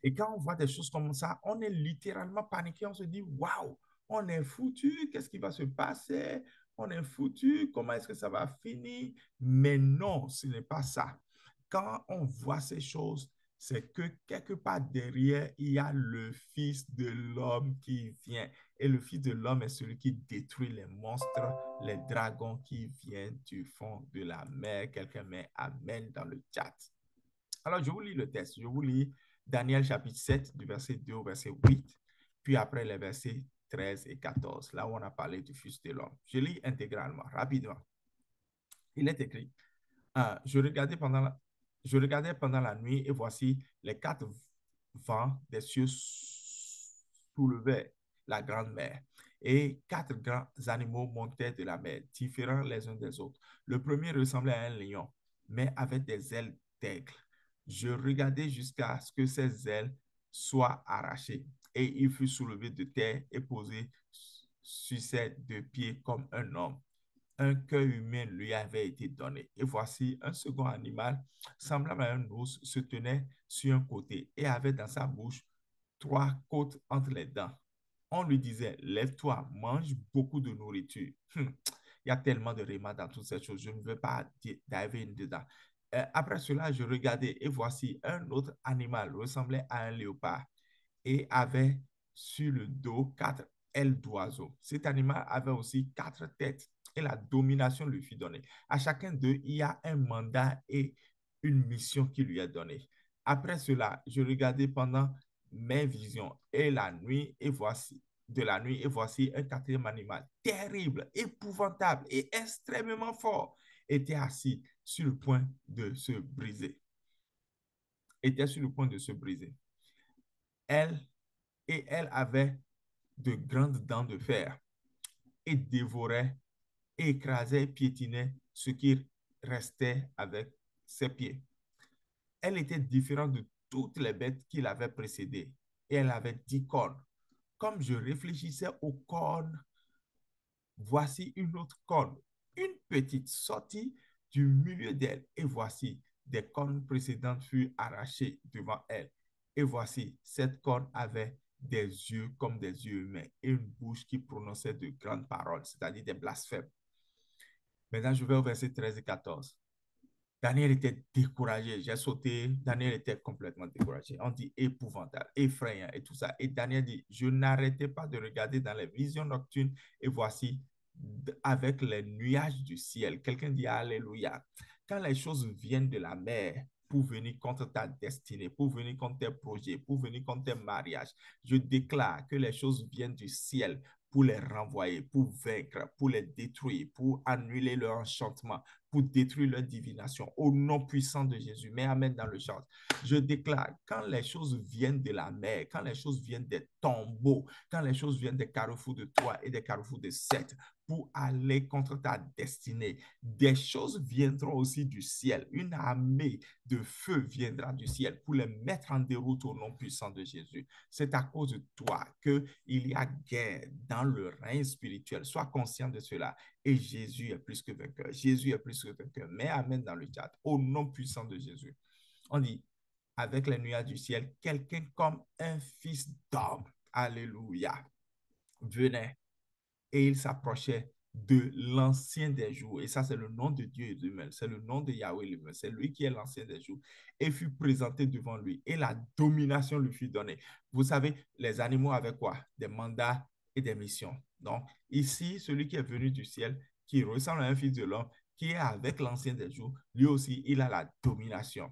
Et quand on voit des choses comme ça, on est littéralement paniqué. On se dit, waouh, on est foutu. Qu'est-ce qui va se passer? On est foutu. Comment est-ce que ça va finir? Mais non, ce n'est pas ça. Quand on voit ces choses, c'est que quelque part derrière, il y a le Fils de l'homme qui vient. Et le Fils de l'homme est celui qui détruit les monstres, les dragons qui viennent du fond de la mer. Quelqu'un met Amen dans le chat. Alors, je vous lis le texte. Je vous lis Daniel chapitre 7, du verset 2 au verset 8, puis après les versets 13 et 14, là où on a parlé du Fils de l'homme. Je lis intégralement, rapidement. Il est écrit, je regardais pendant la nuit et voici les quatre vents des cieux soulevaient la grande mer. Et quatre grands animaux montaient de la mer, différents les uns des autres. Le premier ressemblait à un lion, mais avec des ailes d'aigle. Je regardais jusqu'à ce que ses ailes soient arrachées. Et il fut soulevé de terre et posé sur ses deux pieds comme un homme. Un cœur humain lui avait été donné. Et voici un second animal, semblable à un ours, se tenait sur un côté et avait dans sa bouche trois côtes entre les dents. On lui disait, lève-toi, mange beaucoup de nourriture. Il y a tellement de remarques dans toutes ces choses, je ne veux pas diver dedans. Après cela, je regardais et voici un autre animal ressemblait à un léopard et avait sur le dos quatre ailes d'oiseau. Cet animal avait aussi quatre têtes et la domination lui fut donnée. À chacun d'eux, il y a un mandat et une mission qui lui est donnée. Après cela, je regardais pendant mes visions et la nuit et voici de la nuit et voici un quatrième animal terrible, épouvantable et extrêmement fort était assis sur le point de se briser. Était sur le point de se briser. Elle elle avait de grandes dents de fer et dévorait, écrasait, piétinait ce qui restait avec ses pieds. Elle était différente de toutes les bêtes qui l'avaient précédée et elle avait 10 cornes. Comme je réfléchissais aux cornes, voici une autre corne, une petite sortie du milieu d'elle et voici des cornes précédentes furent arrachées devant elle. Et voici, cette corne avait des yeux comme des yeux humains et une bouche qui prononçait de grandes paroles, c'est-à-dire des blasphèmes. Maintenant, je vais au verset 13 et 14. Daniel était découragé. J'ai sauté. Daniel était complètement découragé. On dit épouvantable, effrayant et tout ça. Et Daniel dit, je n'arrêtais pas de regarder dans les visions nocturnes et voici, avec les nuages du ciel. Quelqu'un dit Alléluia. Quand les choses viennent de la mer pour venir contre ta destinée, pour venir contre tes projets, pour venir contre tes mariages, je déclare que les choses viennent du ciel pour les renvoyer, pour vaincre, pour les détruire, pour annuler leur enchantement, pour détruire leur divination. Au nom puissant de Jésus, mets Amen dans le chant. Je déclare, quand les choses viennent de la mer, quand les choses viennent des tombeaux, quand les choses viennent des carrefours de 3 et des carrefours de 7, pour aller contre ta destinée, des choses viendront aussi du ciel. Une armée de feu viendra du ciel pour les mettre en déroute au nom puissant de Jésus. C'est à cause de toi qu'il y a guerre dans le règne spirituel. Sois conscient de cela. Et Jésus est plus que vainqueur. Jésus est plus que vainqueur. Mais Amen dans le chat. Au nom puissant de Jésus. On dit, avec les nuages du ciel, quelqu'un comme un fils d'homme. Alléluia. Venez et il s'approchait de l'ancien des jours. Et ça, c'est le nom de Dieu lui-même. C'est le nom de Yahweh lui-même. C'est lui qui est l'ancien des jours. Et fut présenté devant lui. Et la domination lui fut donnée. Vous savez, les animaux avaient quoi? Des mandats et des missions. Donc, ici, celui qui est venu du ciel, qui ressemble à un fils de l'homme, qui est avec l'ancien des jours, lui aussi, il a la domination,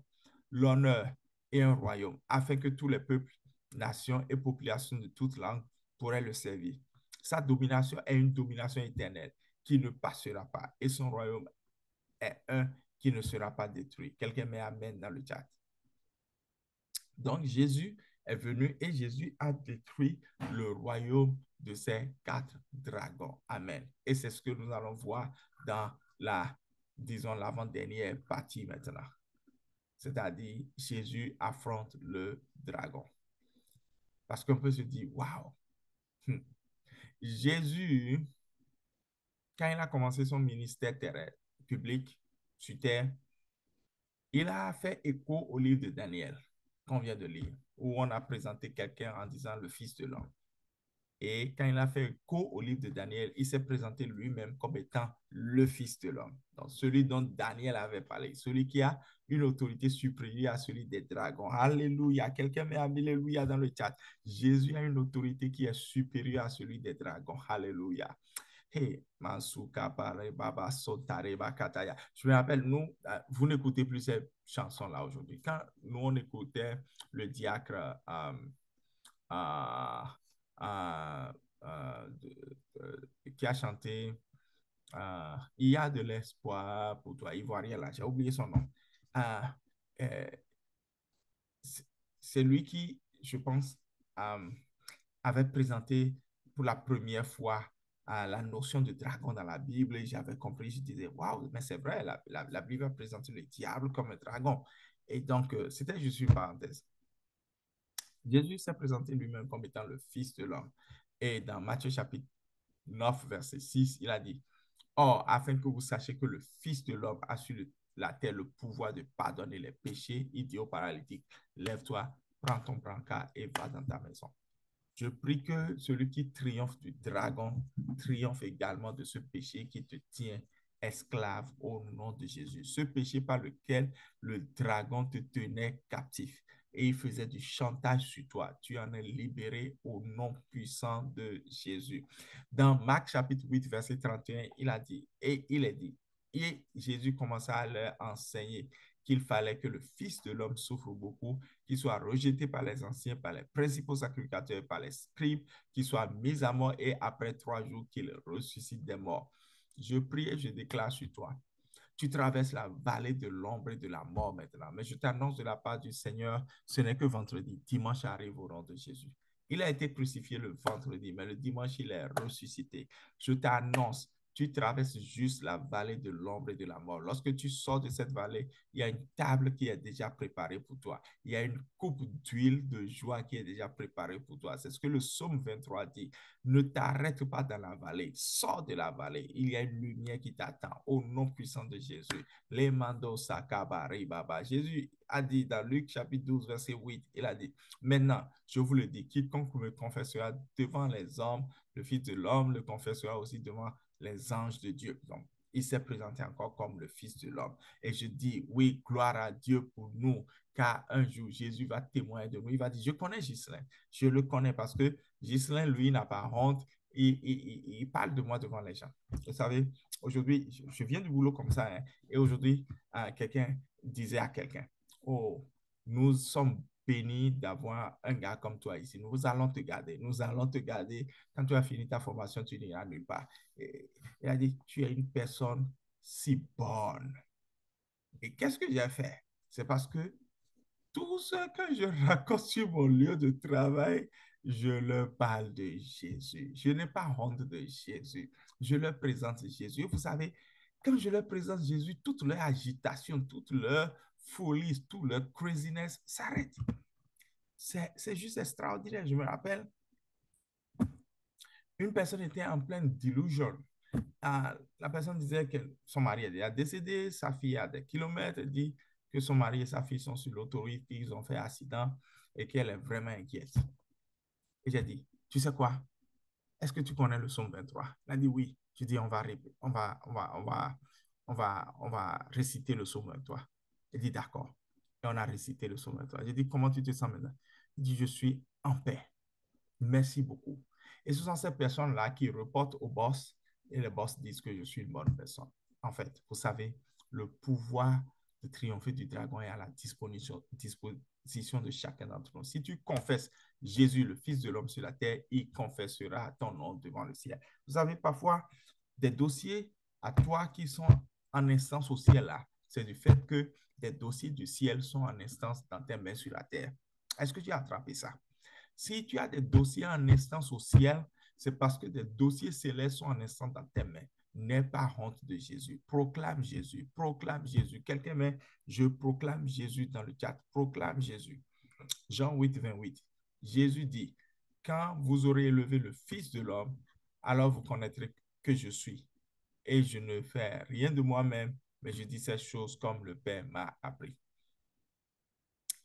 l'honneur et un royaume, afin que tous les peuples, nations et populations de toutes langues pourraient le servir. Sa domination est une domination éternelle qui ne passera pas. Et son royaume est un qui ne sera pas détruit. Quelqu'un met Amen dans le chat. Donc Jésus est venu et Jésus a détruit le royaume de ces quatre dragons. Amen. Et c'est ce que nous allons voir dans la, disons, l'avant-dernière partie maintenant. C'est-à-dire, Jésus affronte le dragon. Parce qu'on peut se dire, waouh, Jésus, quand il a commencé son ministère terrestre, public, sur terre, il a fait écho au livre de Daniel, qu'on vient de lire, où on a présenté quelqu'un en disant le Fils de l'homme. Et quand il a fait écho au livre de Daniel, il s'est présenté lui-même comme étant le Fils de l'homme. Donc, celui dont Daniel avait parlé, celui qui a une autorité supérieure à celui des dragons. Alléluia. Quelqu'un met Alléluia dans le chat. Jésus a une autorité qui est supérieure à celui des dragons. Alléluia. Hey, Mansuka, Pare, Baba, Sotare, Bakataya. Je me rappelle, nous, vous n'écoutez plus ces chansons-là aujourd'hui. Quand nous, on écoutait le diacre euh, euh, qui a chanté Il y a de l'espoir pour toi, Ivoirien, là, j'ai oublié son nom. Euh, euh, c'est lui qui, je pense, euh, avait présenté pour la première fois la notion de dragon dans la Bible. Et j'avais compris, je disais, waouh, mais c'est vrai, la Bible a présenté le diable comme un dragon. Et donc, c'était juste une parenthèse. Jésus s'est présenté lui-même comme étant le Fils de l'homme. Et dans Matthieu chapitre 9, verset 6, il a dit, Or, afin que vous sachiez que le Fils de l'homme a sur la terre le pouvoir de pardonner les péchés, il dit au paralytique, lève-toi, prends ton brancard et va dans ta maison. Je prie que celui qui triomphe du dragon triomphe également de ce péché qui te tient esclave au nom de Jésus. Ce péché par lequel le dragon te tenait captif et il faisait du chantage sur toi. Tu en es libéré au nom puissant de Jésus. Dans Marc chapitre 8, verset 31, il a dit, et il est dit, et Jésus commença à leur enseigner qu'il fallait que le Fils de l'homme souffre beaucoup, qu'il soit rejeté par les anciens, par les principaux sacrificateurs, par les scribes, qu'il soit mis à mort et après 3 jours qu'il ressuscite des morts. Je prie et je déclare sur toi. Tu traverses la vallée de l'ombre et de la mort maintenant. Mais je t'annonce de la part du Seigneur, ce n'est que vendredi. Dimanche arrive au nom de Jésus. Il a été crucifié le vendredi, mais le dimanche, il est ressuscité. Je t'annonce, tu traverses juste la vallée de l'ombre et de la mort. Lorsque tu sors de cette vallée, il y a une table qui est déjà préparée pour toi. Il y a une coupe d'huile de joie qui est déjà préparée pour toi. C'est ce que le psaume 23 dit. Ne t'arrête pas dans la vallée. Sors de la vallée. Il y a une lumière qui t'attend au nom puissant de Jésus. Les mandos sakabari baba. Jésus a dit dans Luc chapitre 12, verset 8, il a dit, maintenant, je vous le dis, quiconque me confessera devant les hommes, le Fils de l'homme le confessera aussi devant les anges de Dieu. Donc, il s'est présenté encore comme le Fils de l'homme. Et je dis, oui, gloire à Dieu pour nous, car un jour, Jésus va témoigner de nous. Il va dire, je connais Ghislain. Je le connais parce que Ghislain, lui, n'a pas honte. Il parle de moi devant les gens. Vous savez, aujourd'hui, je viens du boulot comme ça, hein, et aujourd'hui, quelqu'un disait à quelqu'un, oh, nous sommes bénis d'avoir un gars comme toi ici. Nous allons te garder. Nous allons te garder. Quand tu as fini ta formation, tu n'iras nulle part. Et il a dit, tu es une personne si bonne. Et qu'est-ce que j'ai fait? C'est parce que tout ce que je raconte sur mon lieu de travail, je leur parle de Jésus. Je n'ai pas honte de Jésus. Je leur présente Jésus. Vous savez, quand je leur présente Jésus, toute leur agitation, toute leur folie, toute leur craziness s'arrête. C'est juste extraordinaire. Je me rappelle, une personne était en pleine delusion. La personne disait que son mari est déjà décédé, sa fille a des kilomètres, elle dit que son mari et sa fille sont sur l'autoroute, qu'ils ont fait accident et qu'elle est vraiment inquiète. Et j'ai dit, tu sais quoi? est-ce que tu connais le psaume 23? Il a dit oui. Je dis, on va réciter le psaume 23. Il dit, d'accord. Et on a récité le psaume 23. J'ai dit, comment tu te sens maintenant? Il dit, je suis en paix. Merci beaucoup. Et ce sont ces personnes-là qui reportent au boss et les boss disent que je suis une bonne personne. En fait, vous savez, le pouvoir de triompher du dragon est à la disposition de chacun d'entre nous. Si tu confesses Jésus, le Fils de l'homme sur la terre, il confessera ton nom devant le ciel. Vous avez parfois des dossiers à toi qui sont en instance au ciel là. C'est du fait que des dossiers du ciel sont en instance dans tes mains sur la terre. Est-ce que tu as attrapé ça? Si tu as des dossiers en instance au ciel, c'est parce que des dossiers célestes sont en instance dans tes mains. N'aie pas honte de Jésus. Proclame Jésus. Proclame Jésus. Quelqu'un met, je proclame Jésus dans le chat. Proclame Jésus. Jean 8, 28. Jésus dit, quand vous aurez élevé le Fils de l'homme, alors vous connaîtrez que je suis. Et je ne fais rien de moi-même, mais je dis ces choses comme le Père m'a appris.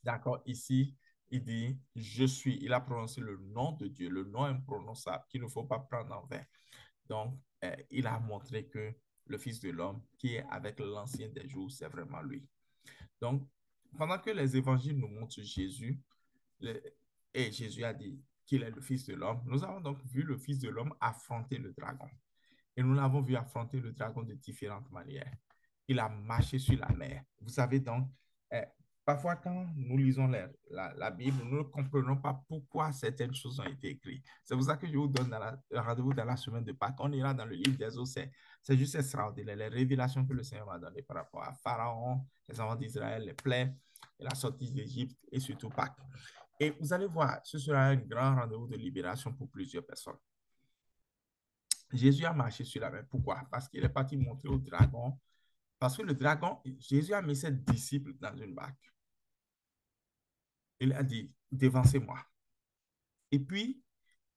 D'accord, ici, il dit, je suis. Il a prononcé le nom de Dieu, le nom imprononçable qu'il ne faut pas prendre en vain. Donc, il a montré que le Fils de l'homme, qui est avec l'ancien des jours, c'est vraiment lui. Donc, pendant que les évangiles nous montrent Jésus, et Jésus a dit qu'il est le Fils de l'homme, nous avons donc vu le Fils de l'homme affronter le dragon. Et nous l'avons vu affronter le dragon de différentes manières. Il a marché sur la mer. Vous savez donc, eh, parfois quand nous lisons la Bible, nous ne comprenons pas pourquoi certaines choses ont été écrites. C'est pour ça que je vous donne rendez-vous dans la semaine de Pâques. On ira dans le livre des eaux. C'est juste extraordinaire. Les révélations que le Seigneur m'a données par rapport à Pharaon, les enfants d'Israël, les plaies, et la sortie d'Égypte et surtout Pâques. Et vous allez voir, ce sera un grand rendez-vous de libération pour plusieurs personnes. Jésus a marché sur la mer. Pourquoi? Parce qu'il est parti montrer au dragon. Parce que le dragon, Jésus a mis ses disciples dans une barque. Il a dit, dévancez-moi. Et puis,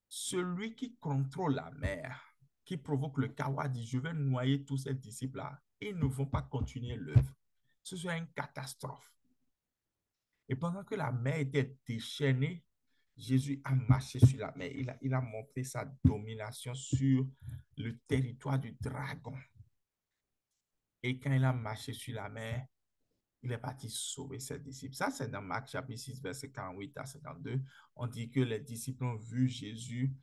celui qui contrôle la mer, qui provoque le chaos, dit, je vais noyer tous ces disciples-là. Ils ne vont pas continuer l'œuvre. Ce sera une catastrophe. Et pendant que la mer était déchaînée, Jésus a marché sur la mer. Il a montré sa domination sur le territoire du dragon. Et quand il a marché sur la mer, il est parti sauver ses disciples. Ça, c'est dans Marc chapitre 6, verset 48 à 52. On dit que les disciples ont vu Jésus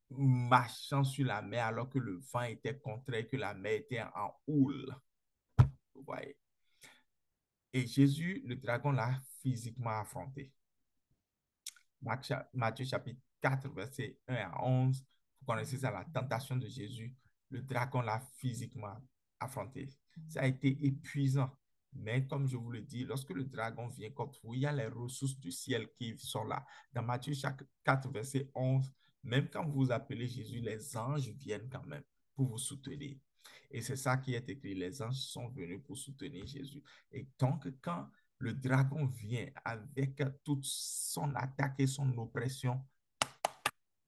marchant sur la mer alors que le vent était contraire, que la mer était en houle. Vous voyez. Et Jésus, le dragon, l'a physiquement affronté. Matthieu chapitre 4, verset 1 à 11. Vous connaissez ça, la tentation de Jésus. Le dragon l'a physiquement affronté. Ça a été épuisant. Mais comme je vous le dis, lorsque le dragon vient contre vous, il y a les ressources du ciel qui sont là. Dans Matthieu 4, verset 11, même quand vous appelez Jésus, les anges viennent quand même pour vous soutenir. Et c'est ça qui est écrit. Les anges sont venus pour soutenir Jésus. Et donc, quand le dragon vient avec toute son attaque et son oppression,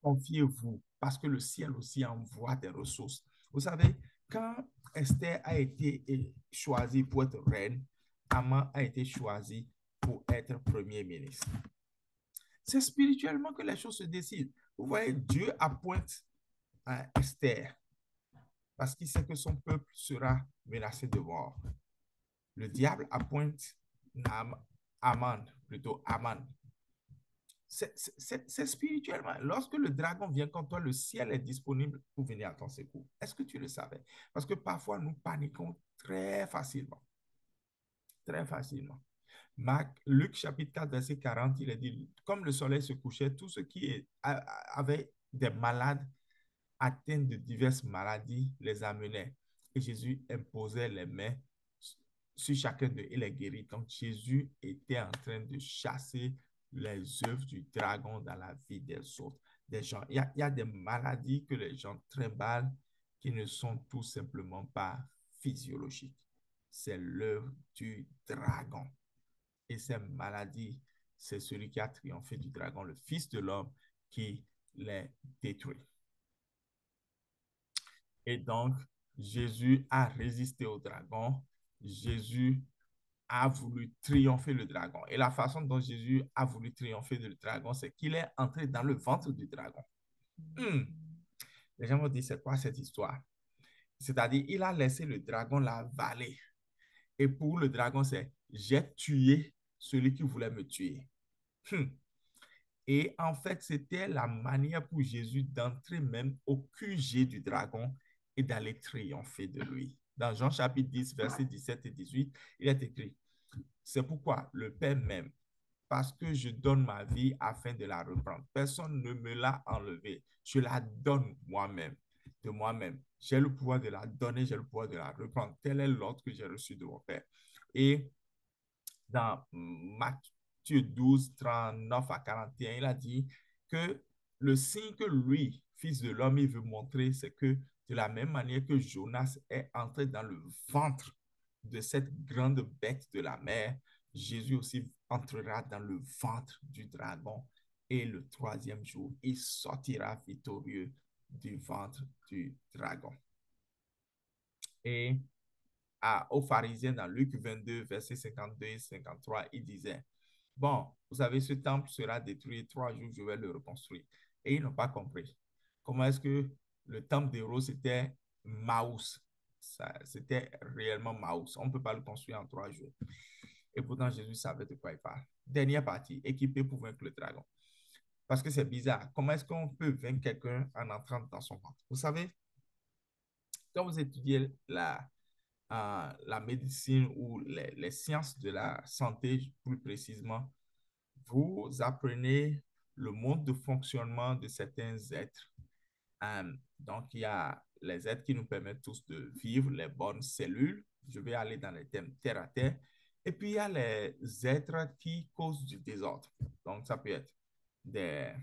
confiez-vous, parce que le ciel aussi envoie des ressources. Vous savez, quand Esther a été choisie pour être reine, Haman a été choisi pour être premier ministre. C'est spirituellement que les choses se décident. Vous voyez, Dieu appointe Esther parce qu'il sait que son peuple sera menacé de mort. Le diable appointe Haman, plutôt Haman. C'est spirituellement. Lorsque le dragon vient contre toi, le ciel est disponible pour venir à ton secours. Est-ce que tu le savais? Parce que parfois, nous paniquons très facilement. Très facilement. Luc chapitre 4, verset 40, il est dit, comme le soleil se couchait, tous ceux qui avaient des malades atteints de diverses maladies les amenaient. Et Jésus imposait les mains sur chacun d'eux et les guérit. Donc Jésus était en train de chasser les œuvres du dragon dans la vie des autres, des gens. Il y a des maladies que les gens trimballent qui ne sont tout simplement pas physiologiques. C'est l'œuvre du dragon. Et ces maladies, c'est celui qui a triomphé du dragon, le Fils de l'homme, qui les détruit. Et donc, Jésus a résisté au dragon. Jésus a voulu triompher le dragon. Et la façon dont Jésus a voulu triompher le dragon, c'est qu'il est entré dans le ventre du dragon. Hmm. Les gens vont dire, c'est quoi cette histoire? C'est-à-dire, il a laissé le dragon l'avaler. Et pour le dragon, c'est, j'ai tué celui qui voulait me tuer. Hmm. Et en fait, c'était la manière pour Jésus d'entrer même au QG du dragon et d'aller triompher de lui. Dans Jean chapitre 10, versets 17 et 18, il est écrit, c'est pourquoi le Père m'aime, parce que je donne ma vie afin de la reprendre. Personne ne me l'a enlevée. Je la donne moi-même, de moi-même. J'ai le pouvoir de la donner, j'ai le pouvoir de la reprendre. Tel est l'ordre que j'ai reçu de mon Père. Et dans Matthieu 12, 39 à 41, il a dit que le signe que lui, fils de l'homme, il veut montrer, c'est que de la même manière que Jonas est entré dans le ventre de cette grande bête de la mer, Jésus aussi entrera dans le ventre du dragon et le troisième jour, il sortira victorieux du ventre du dragon. Et aux pharisiens dans Luc 22, versets 52 et 53, il disait, bon, vous savez, ce temple sera détruit, 3 jours, je vais le reconstruire. Et ils n'ont pas compris. Comment est-ce que le temple d'Héros, c'était Maus. C'était réellement Maus. On ne peut pas le construire en 3 jours. Et pourtant, Jésus savait de quoi il parle. Dernière partie, équipé pour vaincre le dragon. Parce que c'est bizarre. Comment est-ce qu'on peut vaincre quelqu'un en entrant dans son ventre? Vous savez, quand vous étudiez la médecine ou les sciences de la santé, plus précisément, vous apprenez le mode de fonctionnement de certains êtres. Donc, il y a les êtres qui nous permettent tous de vivre, les bonnes cellules. Je vais aller dans les thèmes terre à terre. Et puis, il y a les êtres qui causent du désordre. Donc, ça peut être des,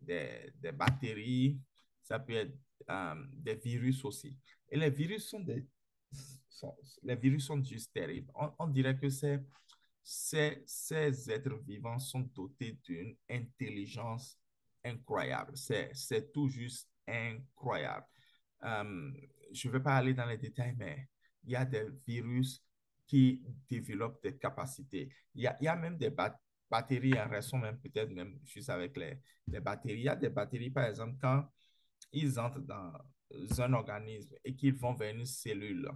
des bactéries, ça peut être des virus aussi. Et les virus les virus sont juste terribles. On dirait que ces êtres vivants sont dotés d'une intelligence incroyable. C'est tout juste incroyable. Euh, je ne vais pas aller dans les détails, mais il y a des virus qui développent des capacités. Il y a même des batteries en raison, même peut-être même juste avec les batteries. Il y a des batteries, par exemple, quand ils entrent dans un organisme et qu'ils vont vers une cellule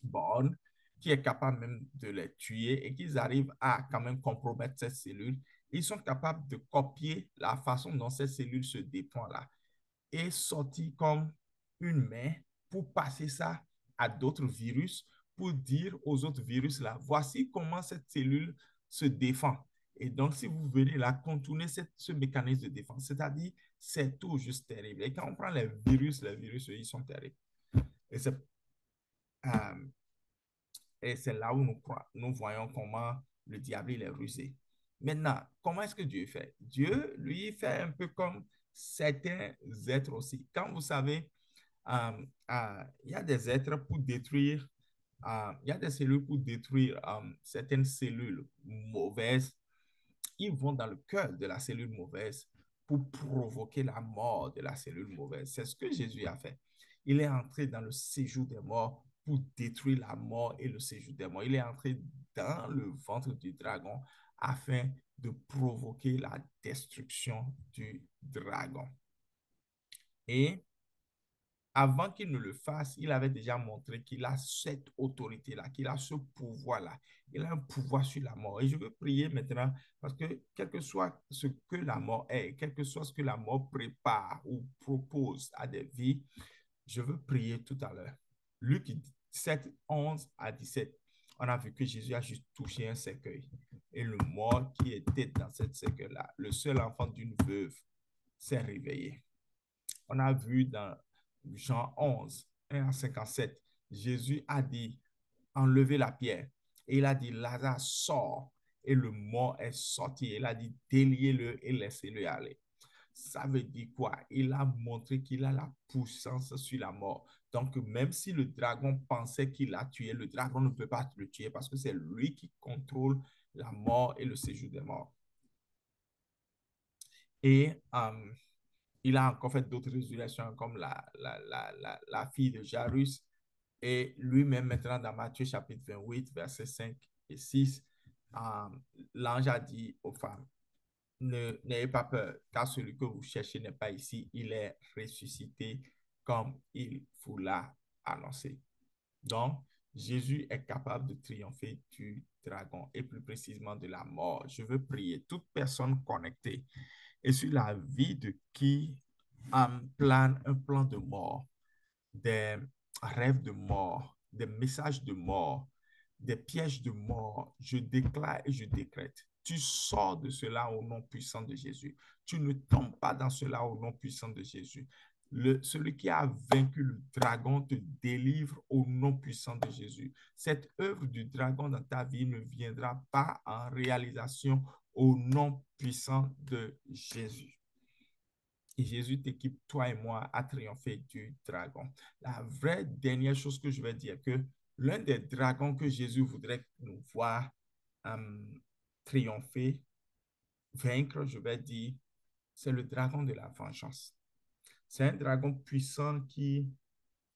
bonne, qui est capable même de les tuer et qu'ils arrivent à quand même compromettre ces cellules, ils sont capables de copier la façon dont ces cellules se déploient là et sortir comme une main pour passer ça à d'autres virus, pour dire aux autres virus là, voici comment cette cellule se défend. Et donc, si vous venez là contourner ce mécanisme de défense, c'est-à-dire, c'est tout juste terrible. Et quand on prend les virus, ils sont terribles. Et euh, c'est là où nous voyons comment le diable il est rusé. Maintenant, comment est-ce que Dieu fait? Dieu, lui, fait un peu comme certains êtres aussi. Quand vous savez, il y a des êtres pour détruire, il y a des cellules pour détruire certaines cellules mauvaises. Ils vont dans le cœur de la cellule mauvaise pour provoquer la mort de la cellule mauvaise. C'est ce que Jésus a fait. Il est entré dans le séjour des morts pour détruire la mort et le séjour des morts. Il est entré dans le ventre du dragon afin de provoquer la destruction du dragon. Et avant qu'il ne le fasse, il avait déjà montré qu'il a cette autorité-là, qu'il a ce pouvoir-là. Il a un pouvoir sur la mort. Et je veux prier maintenant parce que quel que soit ce que la mort est, quel que soit ce que la mort prépare ou propose à des vies, je veux prier tout à l'heure. Luc 7, 11 à 17, on a vu que Jésus a juste touché un cercueil. Et le mort qui était dans cette cercueil-là, le seul enfant d'une veuve, s'est réveillé. On a vu dans Jean 11, 1 à 57, Jésus a dit, enlevez la pierre. Et il a dit, Lazare sort. Et le mort est sorti. Il a dit, déliez-le et laissez-le aller. Ça veut dire quoi? Il a montré qu'il a la puissance sur la mort. Donc, même si le dragon pensait qu'il l'a tué, le dragon ne peut pas le tuer parce que c'est lui qui contrôle la mort et le séjour des morts. Et il a encore fait d'autres résurrections comme la fille de Jairus. Et lui-même, maintenant, dans Matthieu chapitre 28, versets 5 et 6, l'ange a dit aux femmes, n'ayez pas peur, car celui que vous cherchez n'est pas ici, il est ressuscité comme il vous l'a annoncé. Donc, Jésus est capable de triompher du dragon et plus précisément de la mort. Je veux prier toute personne connectée et sur la vie de qui plane un plan de mort, des rêves de mort, des messages de mort, des pièges de mort. Je déclare et je décrète. Tu sors de cela au nom puissant de Jésus. Tu ne tombes pas dans cela au nom puissant de Jésus. Celui qui a vaincu le dragon te délivre au nom puissant de Jésus. Cette œuvre du dragon dans ta vie ne viendra pas en réalisation au nom puissant de Jésus. Et Jésus t'équipe, toi et moi, à triompher du dragon. La vraie dernière chose que je vais dire, que l'un des dragons que Jésus voudrait nous voir euh, triompher, vaincre, je vais dire, c'est le dragon de la vengeance. C'est un dragon puissant qui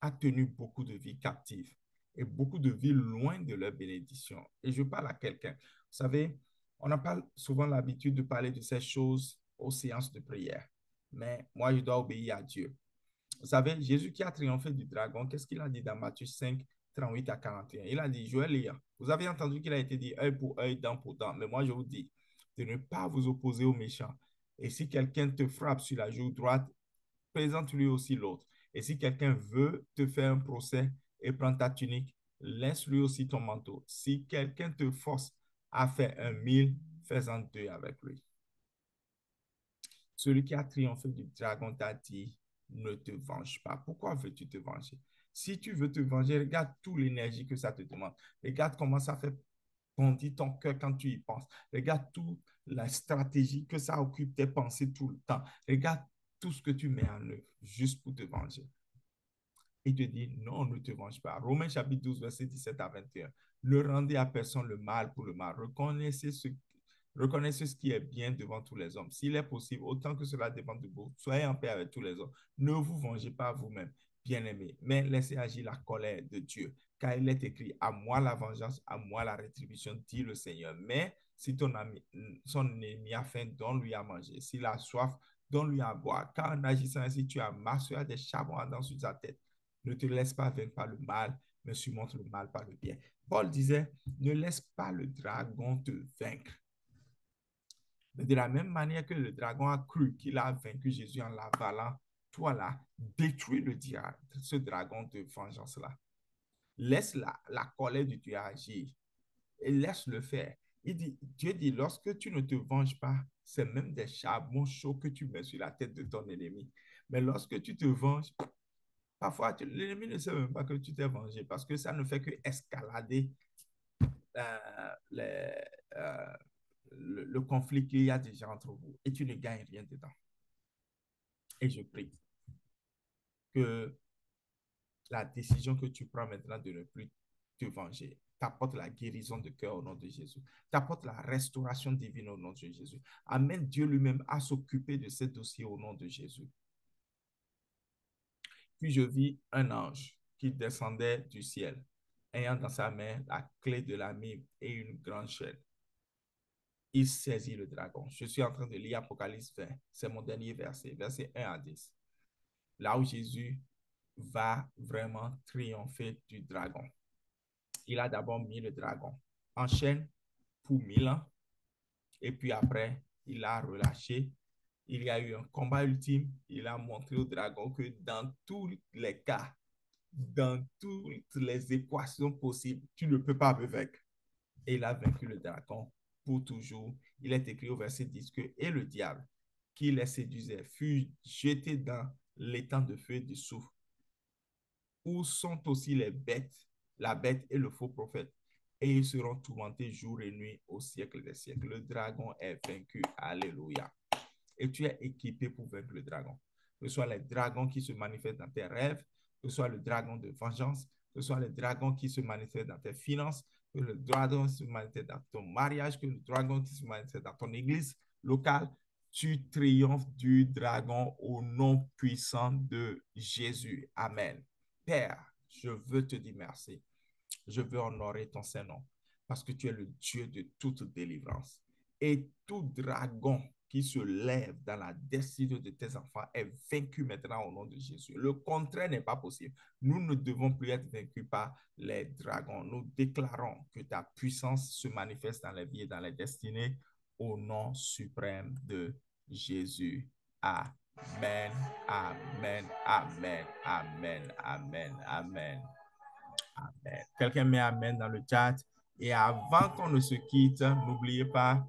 a tenu beaucoup de vies captives et beaucoup de vies loin de leur bénédiction. Et je parle à quelqu'un. Vous savez, on n'a pas souvent l'habitude de parler de ces choses aux séances de prière. Mais moi, je dois obéir à Dieu. Vous savez, Jésus qui a triomphé du dragon, qu'est-ce qu'il a dit dans Matthieu 5, 38 à 41? Il a dit, je vais lire. Vous avez entendu qu'il a été dit œil pour œil, dent pour dent. Mais moi, je vous dis de ne pas vous opposer aux méchants. Et si quelqu'un te frappe sur la joue droite, présente-lui aussi l'autre. Et si quelqu'un veut te faire un procès et prendre ta tunique, laisse-lui aussi ton manteau. Si quelqu'un te force à faire 1 000, fais-en 2 avec lui. Celui qui a triomphé du dragon t'a dit, ne te venge pas. Pourquoi veux-tu te venger? Si tu veux te venger, regarde toute l'énergie que ça te demande. Regarde comment ça fait bondir ton cœur quand tu y penses. Regarde toute la stratégie que ça occupe tes pensées tout le temps. Regarde tout ce que tu mets en œuvre juste pour te venger. Il te dit, non, ne te venge pas. Romains chapitre 12, verset 17 à 21. Ne rendez à personne le mal pour le mal. Reconnaissez ce qui est bien devant tous les hommes. S'il est possible, autant que cela dépend de vous, soyez en paix avec tous les hommes. Ne vous vengez pas vous-même, bien-aimés, mais laissez agir la colère de Dieu. Car il est écrit, à moi la vengeance, à moi la rétribution, dit le Seigneur. Mais si ton ami, son ennemi a faim, donne-lui à manger. S'il a soif, donne-lui à boire. Car en agissant ainsi, tu amasseras des charbons ardents sur sa tête. Ne te laisse pas vaincre par le mal, mais surmonte le mal par le bien. Paul disait, ne laisse pas le dragon te vaincre. Mais de la même manière que le dragon a cru qu'il a vaincu Jésus en l'avalant, toi là, détruis le diable, ce dragon de vengeance-là. Laisse la colère du Dieu agir et laisse-le faire. Dieu dit, lorsque tu ne te venges pas, c'est même des charbons chauds que tu mets sur la tête de ton ennemi. Mais lorsque tu te venges, parfois l'ennemi ne sait même pas que tu t'es vengé parce que ça ne fait que escalader les, euh, le conflit qu'il y a déjà entre vous et tu ne gagnes rien dedans. Et je prie que la décision que tu prends maintenant de ne plus te venger t'apporte la guérison de cœur au nom de Jésus, t'apporte la restauration divine au nom de Jésus. Amène Dieu lui-même à s'occuper de ces dossiers au nom de Jésus. Puis je vis un ange qui descendait du ciel, ayant dans sa main la clé de la Bible et une grande chaîne. Il saisit le dragon. Je suis en train de lire Apocalypse 20. C'est mon dernier verset, verset 1 à 10. Là où Jésus va vraiment triompher du dragon. Il a d'abord mis le dragon en chaîne pour 1000 ans. Et puis après, il a relâché. Il y a eu un combat ultime. Il a montré au dragon que dans tous les cas, dans toutes les équations possibles, tu ne peux pas me vaincre. Et il a vaincu le dragon pour toujours. Il est écrit au verset 10 que et le diable qui les séduisait fut jeté dans l'étang de feu et de soufre, où sont aussi les bêtes, la bête et le faux prophète. Et ils seront tourmentés jour et nuit au siècle des siècles. Le dragon est vaincu. Alléluia. Et tu es équipé pour vaincre le dragon. Que ce soit les dragons qui se manifestent dans tes rêves, que ce soit le dragon de vengeance, que ce soit le dragon qui se manifeste dans tes finances, que le dragon se manifeste dans ton mariage, que le dragon qui se manifeste dans ton église locale. Tu triomphes du dragon au nom puissant de Jésus. Amen. Père, je veux te dire merci. Je veux honorer ton Saint-Nom parce que tu es le Dieu de toute délivrance. Et tout dragon qui se lève dans la destinée de tes enfants est vaincu maintenant au nom de Jésus. Le contraire n'est pas possible. Nous ne devons plus être vaincus par les dragons. Nous déclarons que ta puissance se manifeste dans les vies et dans les destinées au nom suprême de Jésus. Amen, amen, amen, amen, amen, amen. Amen. Quelqu'un met Amen dans le chat. Et avant qu'on ne se quitte, n'oubliez pas,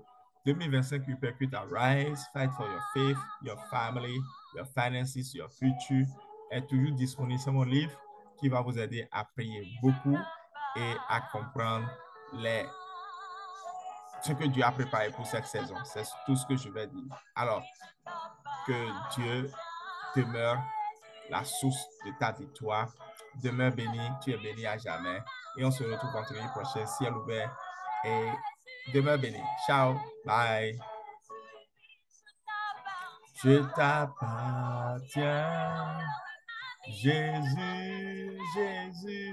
2025 Hypercute Arise, Fight for your faith, your family, your finances, your future est toujours disponible. C'est mon livre qui va vous aider à prier beaucoup et à comprendre ce que Dieu a préparé pour cette saison. C'est tout ce que je vais dire. Alors, que Dieu demeure la source de ta victoire. Demeure béni, tu es béni à jamais. Et on se retrouve vendredi prochain, ciel ouvert. Et demeure béni. Ciao, bye. Je t'appartiens, Jésus, Jésus.